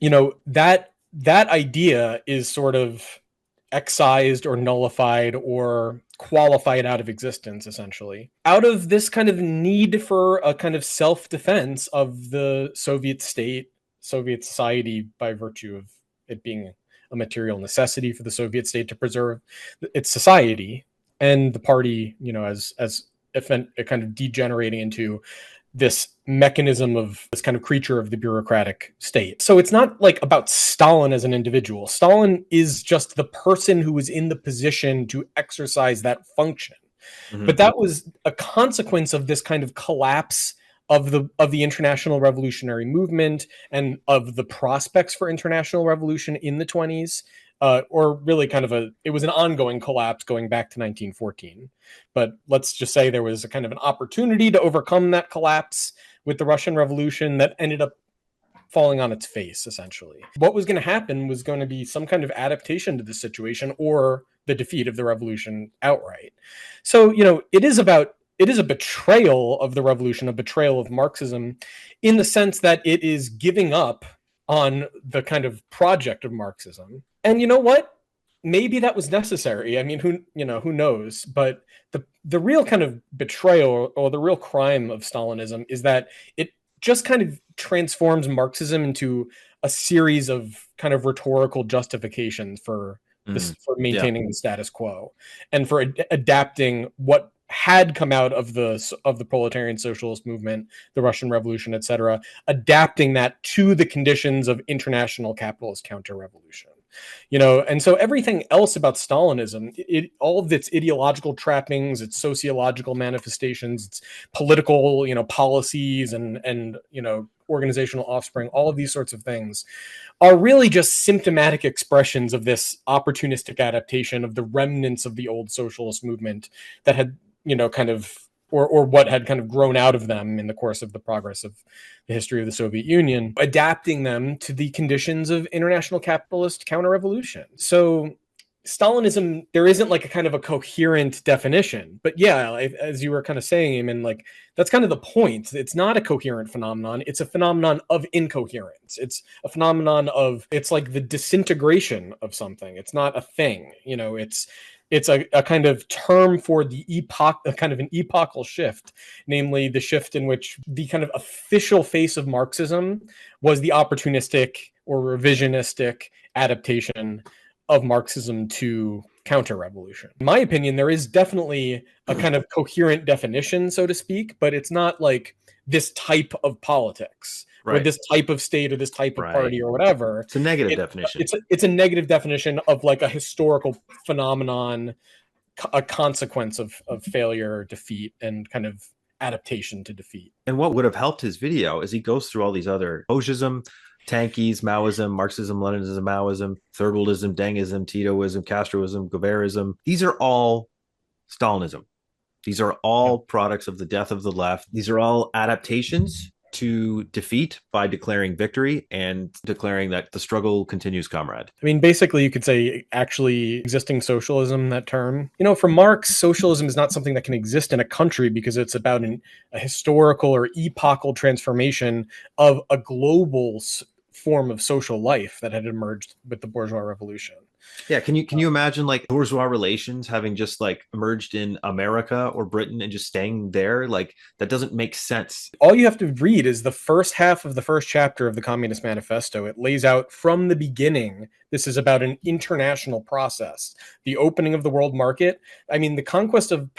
know, that idea is sort of excised or nullified or qualified out of existence, essentially, out of this kind of need for a kind of self-defense of the Soviet state, Soviet society, by virtue of it being a material necessity for the Soviet state to preserve its society, and the party, you know, as a kind of degenerating into this mechanism of this kind of creature of the bureaucratic state. So it's not like about Stalin as an individual. Stalin is just the person who was in the position to exercise that function. Mm-hmm. But that was a consequence of this kind of collapse of the international revolutionary movement and of the prospects for international revolution in the 1920s. Or really kind of it was an ongoing collapse going back to 1914. But let's just say there was a kind of an opportunity to overcome that collapse with the Russian Revolution that ended up falling on its face, essentially. What was going to happen was going to be some kind of adaptation to this situation or the defeat of the revolution outright. So, you know, it is a betrayal of the revolution, a betrayal of Marxism, in the sense that it is giving up on the kind of project of Marxism. And you know what? Maybe that was necessary. I mean, who knows? But the real kind of betrayal or the real crime of Stalinism is that it just kind of transforms Marxism into a series of kind of rhetorical justifications for this for maintaining the status quo, and for adapting what had come out of the proletarian socialist movement, the Russian Revolution, etc., adapting that to the conditions of international capitalist counter-revolution. And so everything else about Stalinism, all of its ideological trappings, its sociological manifestations, its political, policies and organizational offspring, all of these sorts of things are really just symptomatic expressions of this opportunistic adaptation of the remnants of the old socialist movement that had, kind of, or what had kind of grown out of them in the course of the progress of the history of the Soviet Union, adapting them to the conditions of international capitalist counter-revolution. So Stalinism, there isn't like a kind of a coherent definition, but yeah, as you were kind of saying, Eamon, like that's kind of the point. It's not a coherent phenomenon. It's a phenomenon of incoherence. It's a phenomenon of, it's like the disintegration of something. It's not a thing, it's a kind of term for the epoch, a kind of an epochal shift, namely the shift in which the kind of official face of Marxism was the opportunistic or revisionistic adaptation of Marxism to counter-revolution. In my opinion, there is definitely a kind of coherent definition, so to speak, but it's not like this type of politics. Right. Or this type of state or this type of party or whatever. It's a negative definition. It's a negative definition of like a historical phenomenon, a consequence of failure, defeat, and kind of adaptation to defeat. And what would have helped his video is he goes through all these other Bolshevism, Tankies, Maoism, Marxism, Leninism, Maoism, Third Worldism, Dengism, Titoism, Castroism, Guevarism. These are all Stalinism. These are all products of the death of the left. These are all adaptations to defeat by declaring victory and declaring that the struggle continues, comrade. I mean, basically, you could say actually existing socialism, that term. For Marx, socialism is not something that can exist in a country because it's about a historical or epochal transformation of a global form of social life that had emerged with the bourgeois revolution. Yeah, can you imagine like bourgeois relations having just like emerged in America or Britain and just staying there? Like that doesn't make sense. All you have to read is the first half of the first chapter of the Communist Manifesto. It lays out from the beginning, this is about an international process, the opening of the world market. I mean, the conquest of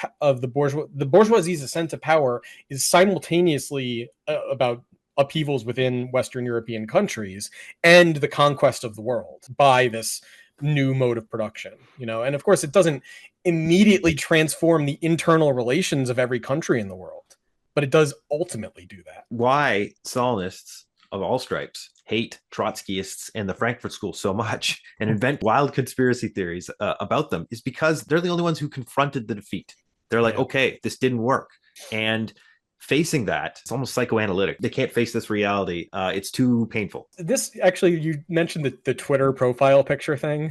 the bourgeoisie's ascent to power is simultaneously about upheavals within Western European countries and the conquest of the world by this new mode of production, and of course it doesn't immediately transform the internal relations of every country in the world, but it does ultimately do that. Why Stalinists of all stripes hate Trotskyists and the Frankfurt School so much and invent wild conspiracy theories about them is because they're the only ones who confronted the defeat. They're like, okay, this didn't work. And facing that, it's almost psychoanalytic. They can't face this reality. It's too painful. This actually, you mentioned the Twitter profile picture thing.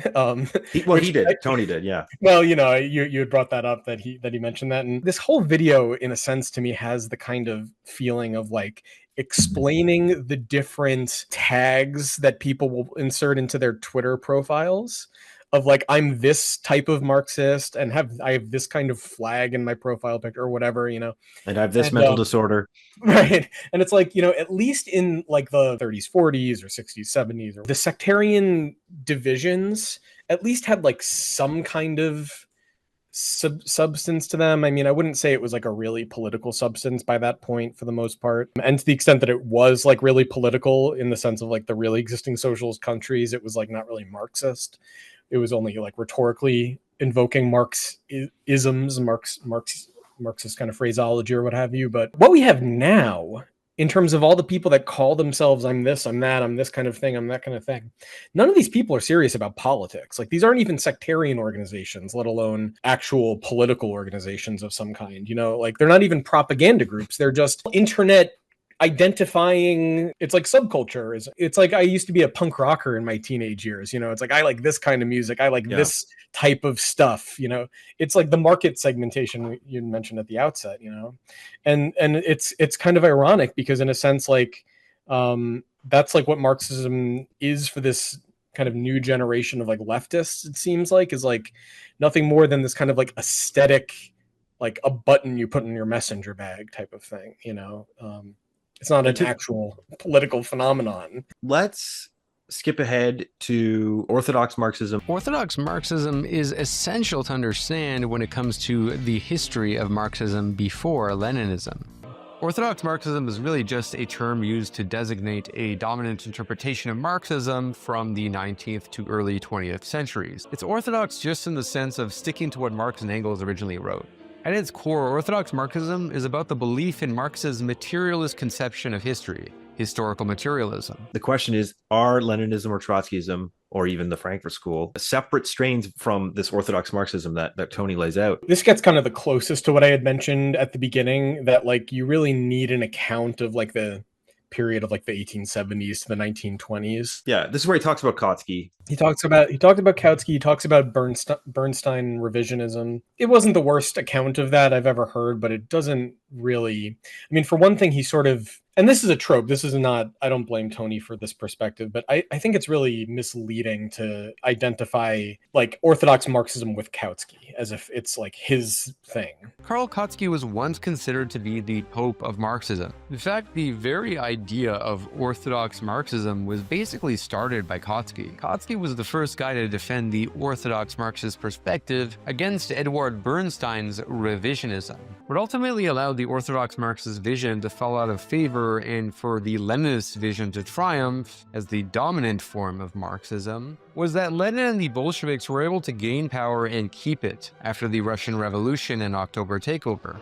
He did. Tony did, yeah. Well, you had brought that up that he mentioned that, and this whole video, in a sense, to me, has the kind of feeling of like explaining the different tags that people will insert into their Twitter profiles. Of like, I'm this type of Marxist and I have this kind of flag in my profile picture or whatever, And I have this mental disorder. Right. And it's like, at least in like the 30s, 40s or 60s, 70s, or the sectarian divisions at least had like some kind of substance to them. I mean, I wouldn't say it was like a really political substance by that point for the most part. And to the extent that it was like really political in the sense of like the really existing socialist countries, it was like not really Marxist. It was only like rhetorically invoking Marxisms, Marxist kind of phraseology or what have you. But what we have now, in terms of all the people that call themselves, I'm this, I'm that, I'm this kind of thing, I'm that kind of thing, none of these people are serious about politics. Like these aren't even sectarian organizations, let alone actual political organizations of some kind. Like they're not even propaganda groups. They're just internet identifying. It's like subculture. It's like I used to be a punk rocker in my teenage years. It's like I like this kind of music. I like this type of stuff. It's like the market segmentation you mentioned at the outset. And it's kind of ironic because in a sense, like that's like what Marxism is for this kind of new generation of like leftists. It seems like is like nothing more than this kind of like aesthetic, like a button you put in your messenger bag type of thing. It's not an actual political phenomenon. Let's skip ahead to Orthodox Marxism. Orthodox Marxism is essential to understand when it comes to the history of Marxism before Leninism. Orthodox Marxism is really just a term used to designate a dominant interpretation of Marxism from the 19th to early 20th centuries. It's orthodox just in the sense of sticking to what Marx and Engels originally wrote. At its core, Orthodox Marxism is about the belief in Marx's materialist conception of history, historical materialism. The question is, are Leninism or Trotskyism, or even the Frankfurt School, separate strains from this Orthodox Marxism that Tony lays out? This gets kind of the closest to what I had mentioned at the beginning, that like you really need an account of like the period of like the 1870s to the 1920s. Yeah, this is where he talks about Kautsky. He talked about Kautsky, he talks about Bernstein revisionism. It wasn't the worst account of that I've ever heard, but it doesn't really, I mean, for one thing, he sort of, and this is a trope, this is not, I don't blame Tony for this perspective, but I think it's really misleading to identify like Orthodox Marxism with Kautsky as if it's like his thing. Karl Kautsky was once considered to be the Pope of Marxism. In fact, the very idea of Orthodox Marxism was basically started by Kautsky. Kautsky was the first guy to defend the Orthodox Marxist perspective against Edward Bernstein's revisionism. What ultimately allowed the Orthodox Marxist vision to fall out of favor and for the Leninist vision to triumph as the dominant form of Marxism was that Lenin and the Bolsheviks were able to gain power and keep it after the Russian Revolution and October takeover,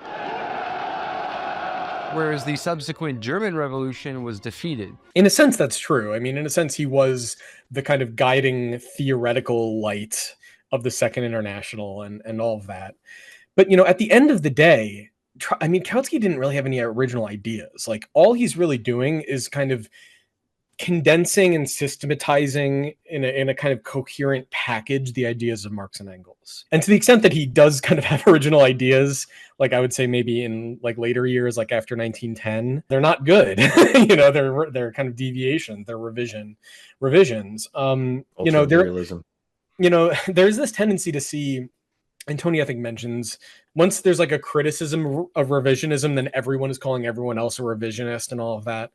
whereas the subsequent German Revolution was defeated. In a sense, that's true. I mean, in a sense, he was the kind of guiding theoretical light of the Second International and all of that. But, you know, at the end of the day, I mean, Kautsky didn't really have any original ideas. Like, all he's really doing is kind of condensing and systematizing in a kind of coherent package the ideas of Marx and Engels. And to the extent that he does kind of have original ideas, like I would say maybe in like later years, like after 1910, they're not good. You know, they're kind of deviations, they're revisions. You know, there's this tendency to see, and Tony I think mentions, once there's like a criticism of revisionism, then everyone is calling everyone else a revisionist and all of that.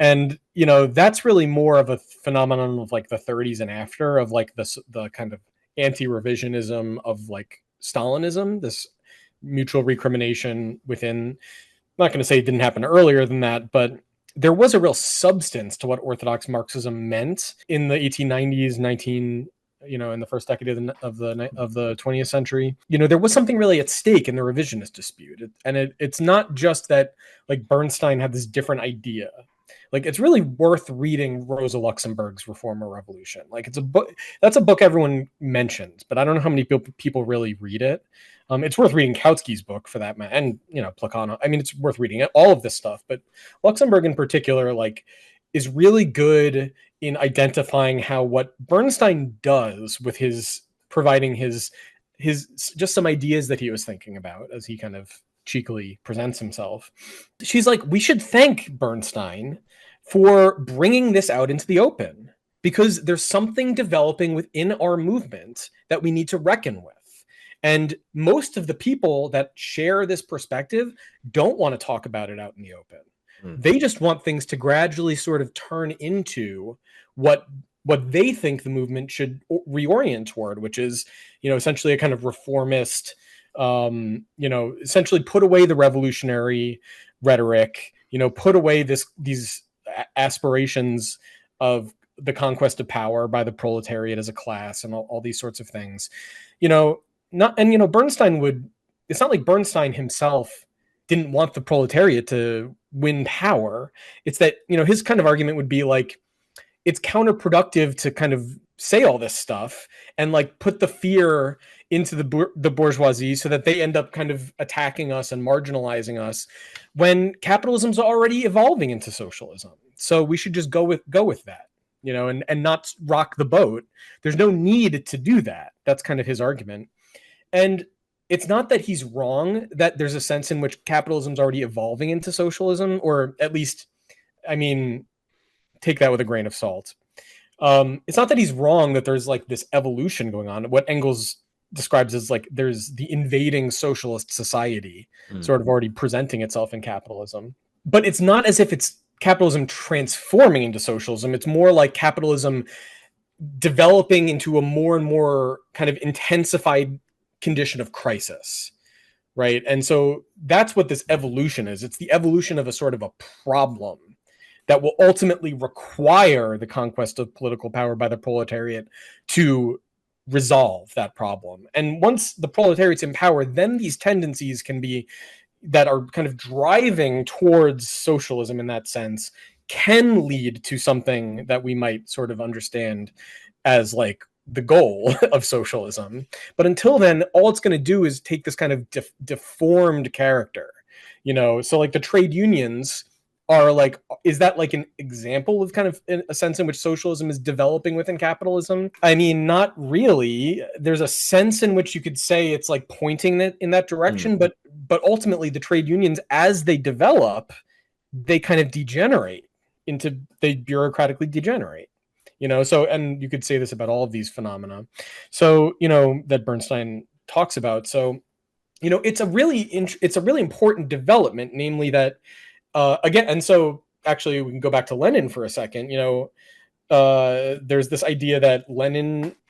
And, you know, that's really more of a phenomenon of like the 30s and after, of like the kind of anti-revisionism of like Stalinism, this mutual recrimination within. I'm not going to say it didn't happen earlier than that, but there was a real substance to what Orthodox Marxism meant in the 1890s, in the first decade of the 20th century. You know, there was something really at stake in the revisionist dispute. It's not just that like Bernstein had this different idea. Like, it's really worth reading Rosa Luxemburg's Reform or Revolution. Like, it's a book, that's a book everyone mentions, but I don't know how many people really read it. It's worth reading Kautsky's book for that, and, you know, Plekhanov. I mean, it's worth reading it, all of this stuff, but Luxemburg in particular, like, is really good in identifying how what Bernstein does with his providing his just some ideas that he was thinking about as he kind of cheekily presents himself. She's like, we should thank Bernstein for bringing this out into the open, because there's something developing within our movement that we need to reckon with. And most of the people that share this perspective don't want to talk about it out in the open. They just want things to gradually sort of turn into what they think the movement should reorient toward, which is, you know, essentially a kind of reformist, essentially put away the revolutionary rhetoric, you know, put away these aspirations of the conquest of power by the proletariat as a class and all these sorts of things, Bernstein it's not like Bernstein himself didn't want the proletariat to win power. It's that, you know, his kind of argument would be like, it's counterproductive to kind of say all this stuff and like put the fear into the bourgeoisie so that they end up kind of attacking us and marginalizing us when capitalism's already evolving into socialism. So we should just go with that, you know, and not rock the boat. There's no need to do that. That's kind of his argument. And it's not that he's wrong, that there's a sense in which capitalism's already evolving into socialism, or at least, I mean, take that with a grain of salt. It's not that he's wrong that there's like this evolution going on. What Engels describes as like there's the invading socialist society sort of already presenting itself in capitalism. But it's not as if it's capitalism transforming into socialism. It's more like capitalism developing into a more and more kind of intensified condition of crisis, right? And so that's what this evolution is. It's the evolution of a sort of a problem that will ultimately require the conquest of political power by the proletariat to resolve that problem. And once the proletariat's in power, then these tendencies can be, that are kind of driving towards socialism in that sense, can lead to something that we might sort of understand as like the goal of socialism. But until then, all it's going to do is take this kind of deformed character, you know? So like the trade unions are like, is that like an example of kind of a sense in which socialism is developing within capitalism? I mean, not really. There's a sense in which you could say it's like pointing in that direction, but ultimately the trade unions, as they develop, they kind of degenerate into, they bureaucratically degenerate, you know? So, and you could say this about all of these phenomena. So, you know, that Bernstein talks about. So, you know, it's a really important development, namely that, again, and so actually we can go back to Lenin for a second. You know, there's this idea that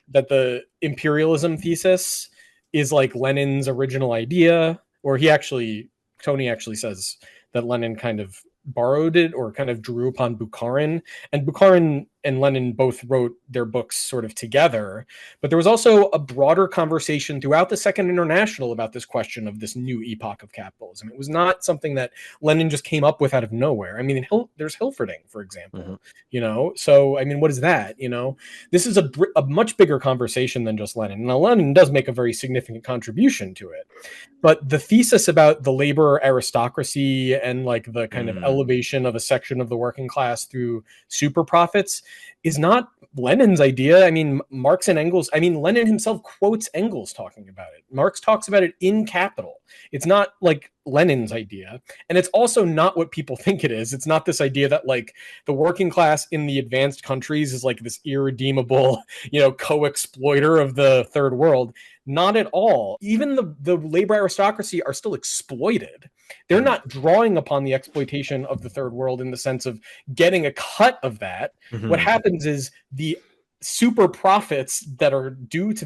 that the imperialism thesis is like Lenin's original idea, or Tony actually says that Lenin kind of borrowed it or kind of drew upon Bukharin. And Bukharin and Lenin both wrote their books sort of together. But there was also a broader conversation throughout the Second International about this question of this new epoch of capitalism. It was not something that Lenin just came up with out of nowhere. I mean, there's Hilferding, for example, you know? So, I mean, what is that? You know, this is a much bigger conversation than just Lenin. Now, Lenin does make a very significant contribution to it. But the thesis about the labor aristocracy and like the kind of elevation of a section of the working class through super profits is not Lenin's idea. I mean, Marx and Engels, I mean, Lenin himself quotes Engels talking about it. Marx talks about it in Capital. It's not like Lenin's idea. And it's also not what people think it is. It's not this idea that like the working class in the advanced countries is like this irredeemable, you know, co-exploiter of the third world. Not at all. Even the labor aristocracy are still exploited. They're not drawing upon the exploitation of the third world in the sense of getting a cut of that. What happens is the super profits that are due to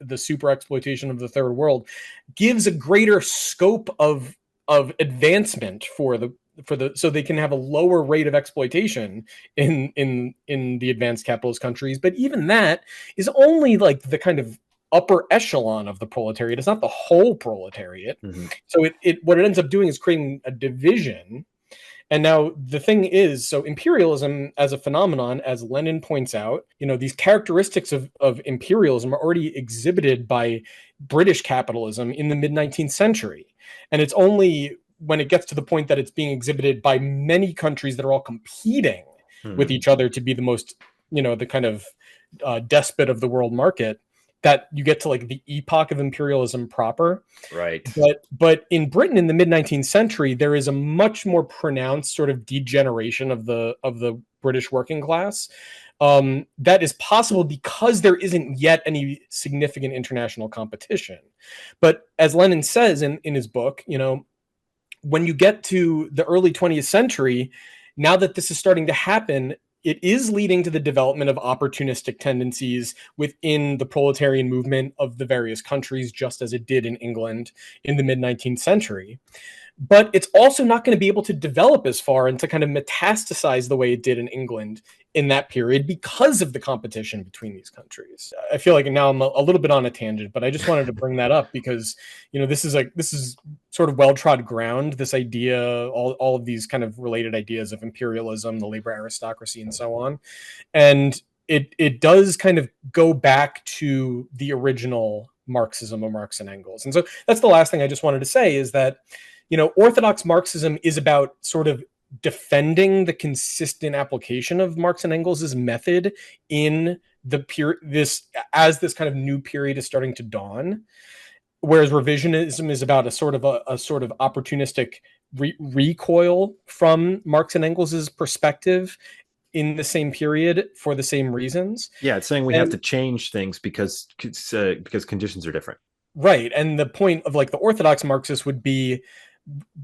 the super exploitation of the third world gives a greater scope of advancement for the so they can have a lower rate of exploitation in the advanced capitalist countries. But even that is only like the kind of upper echelon of the proletariat. It's not the whole proletariat. So what it ends up doing is creating a division. And now the thing is, so imperialism as a phenomenon, as Lenin points out, you know, these characteristics of imperialism are already exhibited by British capitalism in the mid-19th century. And it's only when it gets to the point that it's being exhibited by many countries that are all competing with each other to be the most, you know, the kind of despot of the world market, that you get to like the epoch of imperialism proper. Right. But in Britain in the mid-19th century, there is a much more pronounced sort of degeneration of the British working class. That is possible because there isn't yet any significant international competition. But as Lenin says in his book, you know, when you get to the early 20th century, now that this is starting to happen, it is leading to the development of opportunistic tendencies within the proletarian movement of the various countries, just as it did in England in the mid-19th century. But it's also not going to be able to develop as far and to kind of metastasize the way it did in England in that period because of the competition between these countries. I feel like now I'm a little bit on a tangent, but I just wanted to bring that up because, you know, this is sort of well-trod ground, this idea, all of these kind of related ideas of imperialism, the labor aristocracy, and so on. And it does kind of go back to the original Marxism of Marx and Engels. And so that's the last thing I just wanted to say is that, you know, Orthodox Marxism is about sort of defending the consistent application of Marx and Engels' method in this kind of new period is starting to dawn, whereas revisionism is about a sort of opportunistic recoil from Marx and Engels' perspective in the same period for the same reasons. Yeah, it's saying we have to change things because conditions are different. Right, and the point of like the Orthodox Marxist would be,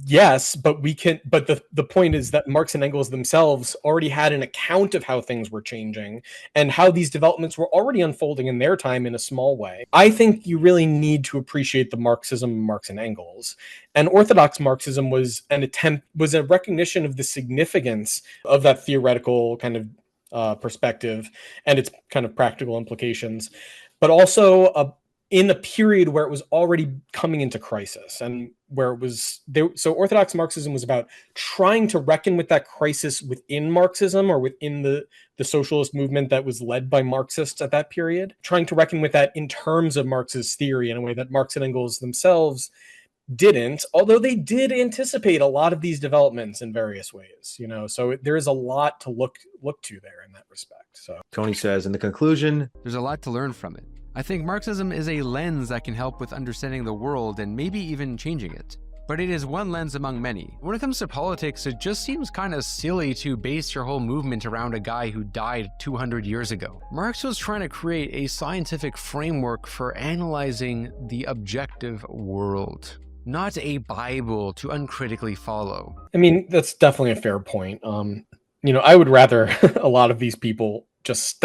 Yes, but the point is that Marx and Engels themselves already had an account of how things were changing and how these developments were already unfolding in their time in a small way. I think you really need to appreciate the Marxism of Marx and Engels. And Orthodox Marxism was a recognition of the significance of that theoretical kind of perspective and its kind of practical implications, but also in a period where it was already coming into crisis, and where it was there. So Orthodox Marxism was about trying to reckon with that crisis within Marxism, or within the socialist movement that was led by Marxists at that period, trying to reckon with that in terms of Marxist theory in a way that Marx and Engels themselves didn't, although they did anticipate a lot of these developments in various ways, so there is a lot to look to there in that respect. So Tony says in the conclusion, there's a lot to learn from it. I think Marxism is a lens that can help with understanding the world and maybe even changing it. But it is one lens among many. When it comes to politics, it just seems kind of silly to base your whole movement around a guy who died 200 years ago. Marx was trying to create a scientific framework for analyzing the objective world, not a Bible to uncritically follow. I mean, that's definitely a fair point. I would rather a lot of these people just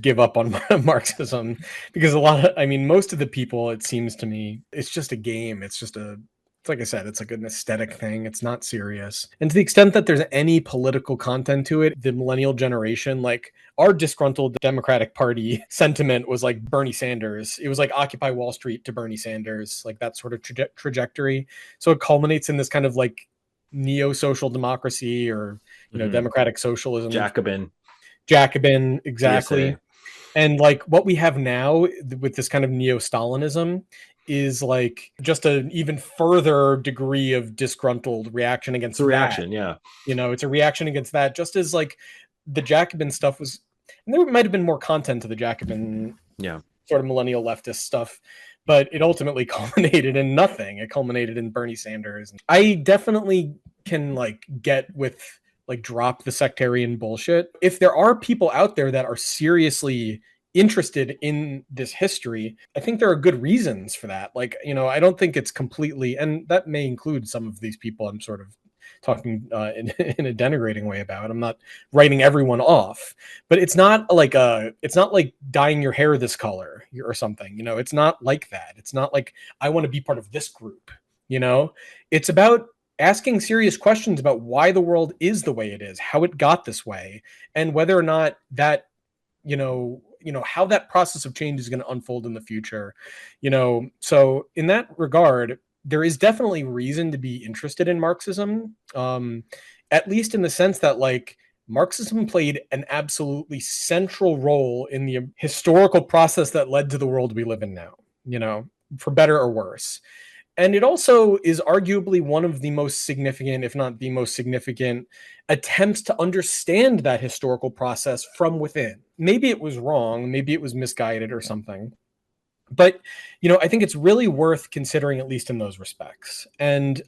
give up on Marxism, because most of the people, it seems to me, it's just a game. It's like I said, it's like an aesthetic thing. It's not serious. And to the extent that there's any political content to it, the millennial generation, like our disgruntled Democratic Party sentiment was like Bernie Sanders. It was like Occupy Wall Street to Bernie Sanders, like that sort of trajectory. So it culminates in this kind of like neo-social democracy, or, democratic socialism. Jacobin, exactly. And like what we have now with this kind of neo-Stalinism is like just an even further degree of disgruntled reaction against reaction. That. Yeah. It's a reaction against that, just as like the Jacobin stuff was, and there might have been more content to the Jacobin sort of millennial leftist stuff, but it ultimately culminated in nothing. It culminated in Bernie Sanders. I definitely can like get with like drop the sectarian bullshit. If there are people out there that are seriously interested in this history, I think there are good reasons for that. Like, I don't think it's completely, and that may include some of these people I'm sort of talking in a denigrating way about. I'm not writing everyone off, but it's not like dyeing your hair this color or something. It's not like that. It's not like I want to be part of this group. It's about asking serious questions about why the world is the way it is, how it got this way, and whether or not that, how that process of change is going to unfold in the future. So in that regard, there is definitely reason to be interested in Marxism, at least in the sense that like Marxism played an absolutely central role in the historical process that led to the world we live in now, for better or worse. And it also is arguably one of the most significant, if not the most significant, attempts to understand that historical process from within. Maybe it was wrong, maybe it was misguided or something. But, I think it's really worth considering, at least in those respects. And,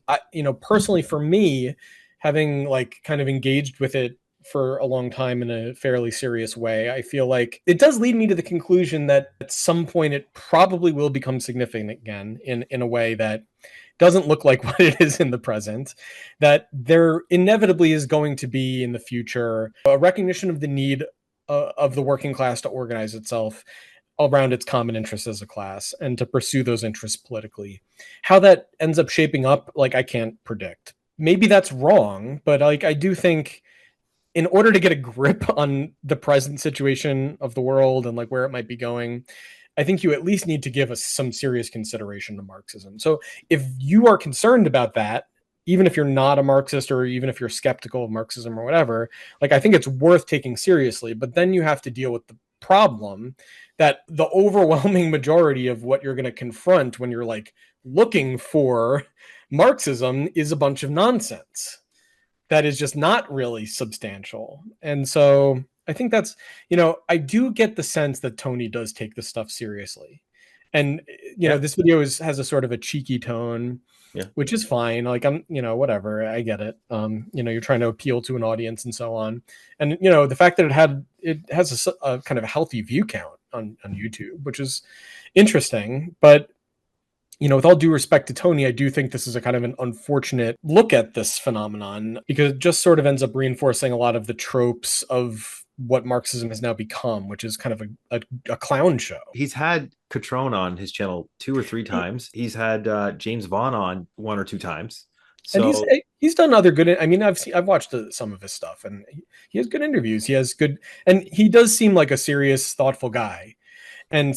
personally for me, having like kind of engaged with it for a long time in a fairly serious way, I feel like it does lead me to the conclusion that at some point it probably will become significant again in a way that doesn't look like what it is in the present, that there inevitably is going to be in the future a recognition of the need of the working class to organize itself around its common interests as a class and to pursue those interests politically. How that ends up shaping up, like, I can't predict. Maybe that's wrong, but like I do think in order to get a grip on the present situation of the world and like where it might be going, I think you at least need to give us some serious consideration to Marxism. So if you are concerned about that, even if you're not a Marxist or even if you're skeptical of Marxism or whatever, like I think it's worth taking seriously, but then you have to deal with the problem that the overwhelming majority of what you're going to confront when you're like looking for Marxism is a bunch of nonsense that is just not really substantial. And so I think that's, I do get the sense that Tony does take this stuff seriously. And, this video has a sort of a cheeky tone, which is fine. Like I'm, whatever, I get it. You're trying to appeal to an audience and so on. And, the fact that it has a kind of a healthy view count on YouTube, which is interesting, but with all due respect to Tony, I do think this is a kind of an unfortunate look at this phenomenon, because it just sort of ends up reinforcing a lot of the tropes of what Marxism has now become, which is kind of a clown show. He's had Catrone on his channel 2 or 3 times. He's had James Vaughn on 1 or 2 times. So, and he's done other good. I mean, I've watched some of his stuff, and he has good interviews. He has good, and he does seem like a serious, thoughtful guy. And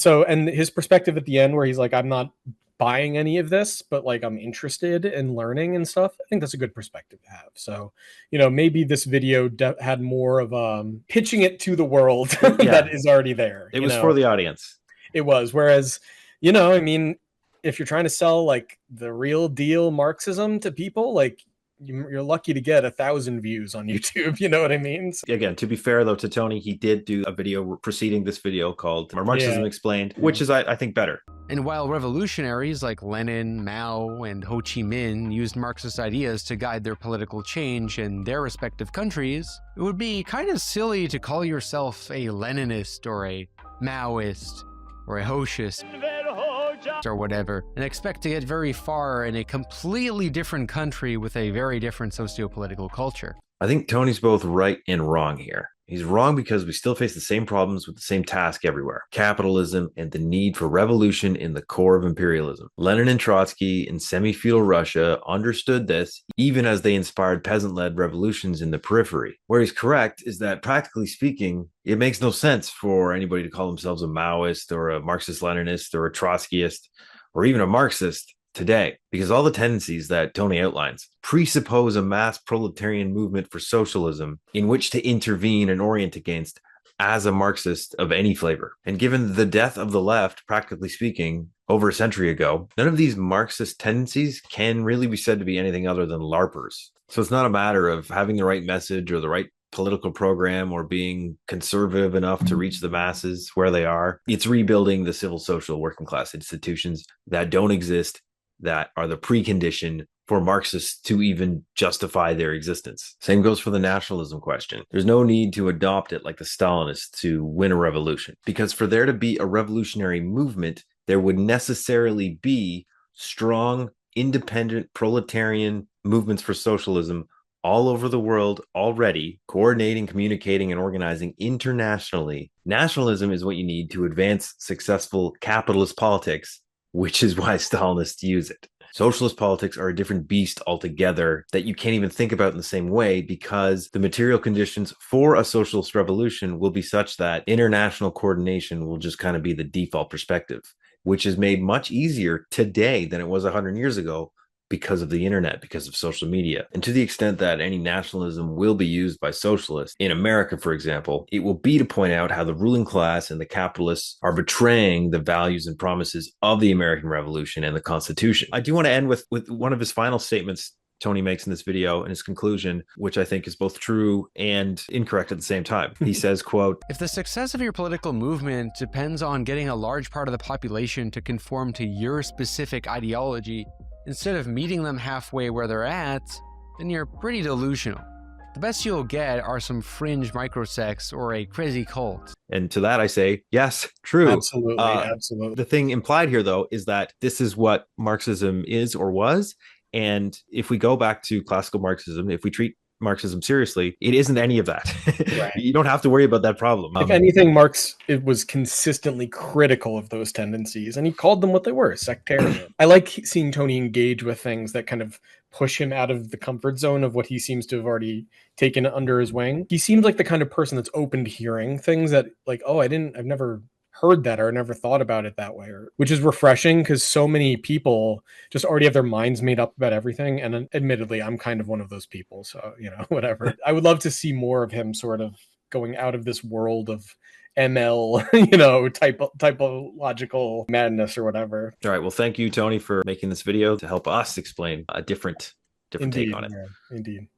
his perspective at the end, where he's like, "I'm not buying any of this, but like I'm interested in learning and stuff." I think that's a good perspective to have. So, maybe this video had more of pitching it to the world that is already there. It was for the audience. It was. Whereas, I mean, if you're trying to sell like the real deal Marxism to people, like you're lucky to get 1,000 views on YouTube. You know what I mean? Again, to be fair though to Tony, he did do a video preceding this video called Marxism Explained, which is, I think, better. And while revolutionaries like Lenin, Mao, and Ho Chi Minh used Marxist ideas to guide their political change in their respective countries, it would be kind of silly to call yourself a Leninist or a Maoist or a Hoshist or whatever, and expect to get very far in a completely different country with a very different socio-political culture. I think Tony's both right and wrong here. He's wrong because we still face the same problems with the same task everywhere: capitalism and the need for revolution in the core of imperialism. Lenin and Trotsky in semi-feudal Russia understood this, even as they inspired peasant-led revolutions in the periphery. Where he's correct is that, practically speaking, it makes no sense for anybody to call themselves a Maoist or a Marxist-Leninist or a Trotskyist or even a Marxist today, because all the tendencies that Tony outlines presuppose a mass proletarian movement for socialism in which to intervene and orient against as a Marxist of any flavor. And given the death of the left, practically speaking, over a century ago, none of these Marxist tendencies can really be said to be anything other than LARPers. So it's not a matter of having the right message or the right political program or being conservative enough to reach the masses where they are. It's rebuilding the civil, social, working class institutions that don't exist, that are the precondition for Marxists to even justify their existence. Same goes for the nationalism question. There's no need to adopt it like the Stalinists to win a revolution, because for there to be a revolutionary movement, there would necessarily be strong, independent, proletarian movements for socialism all over the world already, coordinating, communicating, and organizing internationally. Nationalism is what you need to advance successful capitalist politics, which is why Stalinists use it. Socialist politics are a different beast altogether that you can't even think about in the same way, because the material conditions for a socialist revolution will be such that international coordination will just kind of be the default perspective, which is made much easier today than it was 100 years ago because of the internet, because of social media. And to the extent that any nationalism will be used by socialists in America, for example, it will be to point out how the ruling class and the capitalists are betraying the values and promises of the American Revolution and the Constitution. I do want to end with one of his final statements Tony makes in this video, in his conclusion, which I think is both true and incorrect at the same time. He says, quote, "If the success of your political movement depends on getting a large part of the population to conform to your specific ideology, instead of meeting them halfway where they're at, then you're pretty delusional. The best you'll get are some fringe microsects or a crazy cult." And to that I say, yes, true. Absolutely, absolutely. The thing implied here, though, is that this is what Marxism is or was. And if we go back to classical Marxism, if we treat Marxism seriously, it isn't any of that. Right. You don't have to worry about that problem. If anything, Marx was consistently critical of those tendencies, and he called them what they were: sectarian. I like seeing Tony engage with things that kind of push him out of the comfort zone of what he seems to have already taken under his wing. He seems like the kind of person that's open to hearing things that, like, oh, I've never heard that or never thought about it that way, which is refreshing, because so many people just already have their minds made up about everything. And admittedly, I'm kind of one of those people. So, whatever. I would love to see more of him sort of going out of this world of ML, typological madness or whatever. All right. Well, thank you, Tony, for making this video to help us explain a different take on it. Yeah, indeed.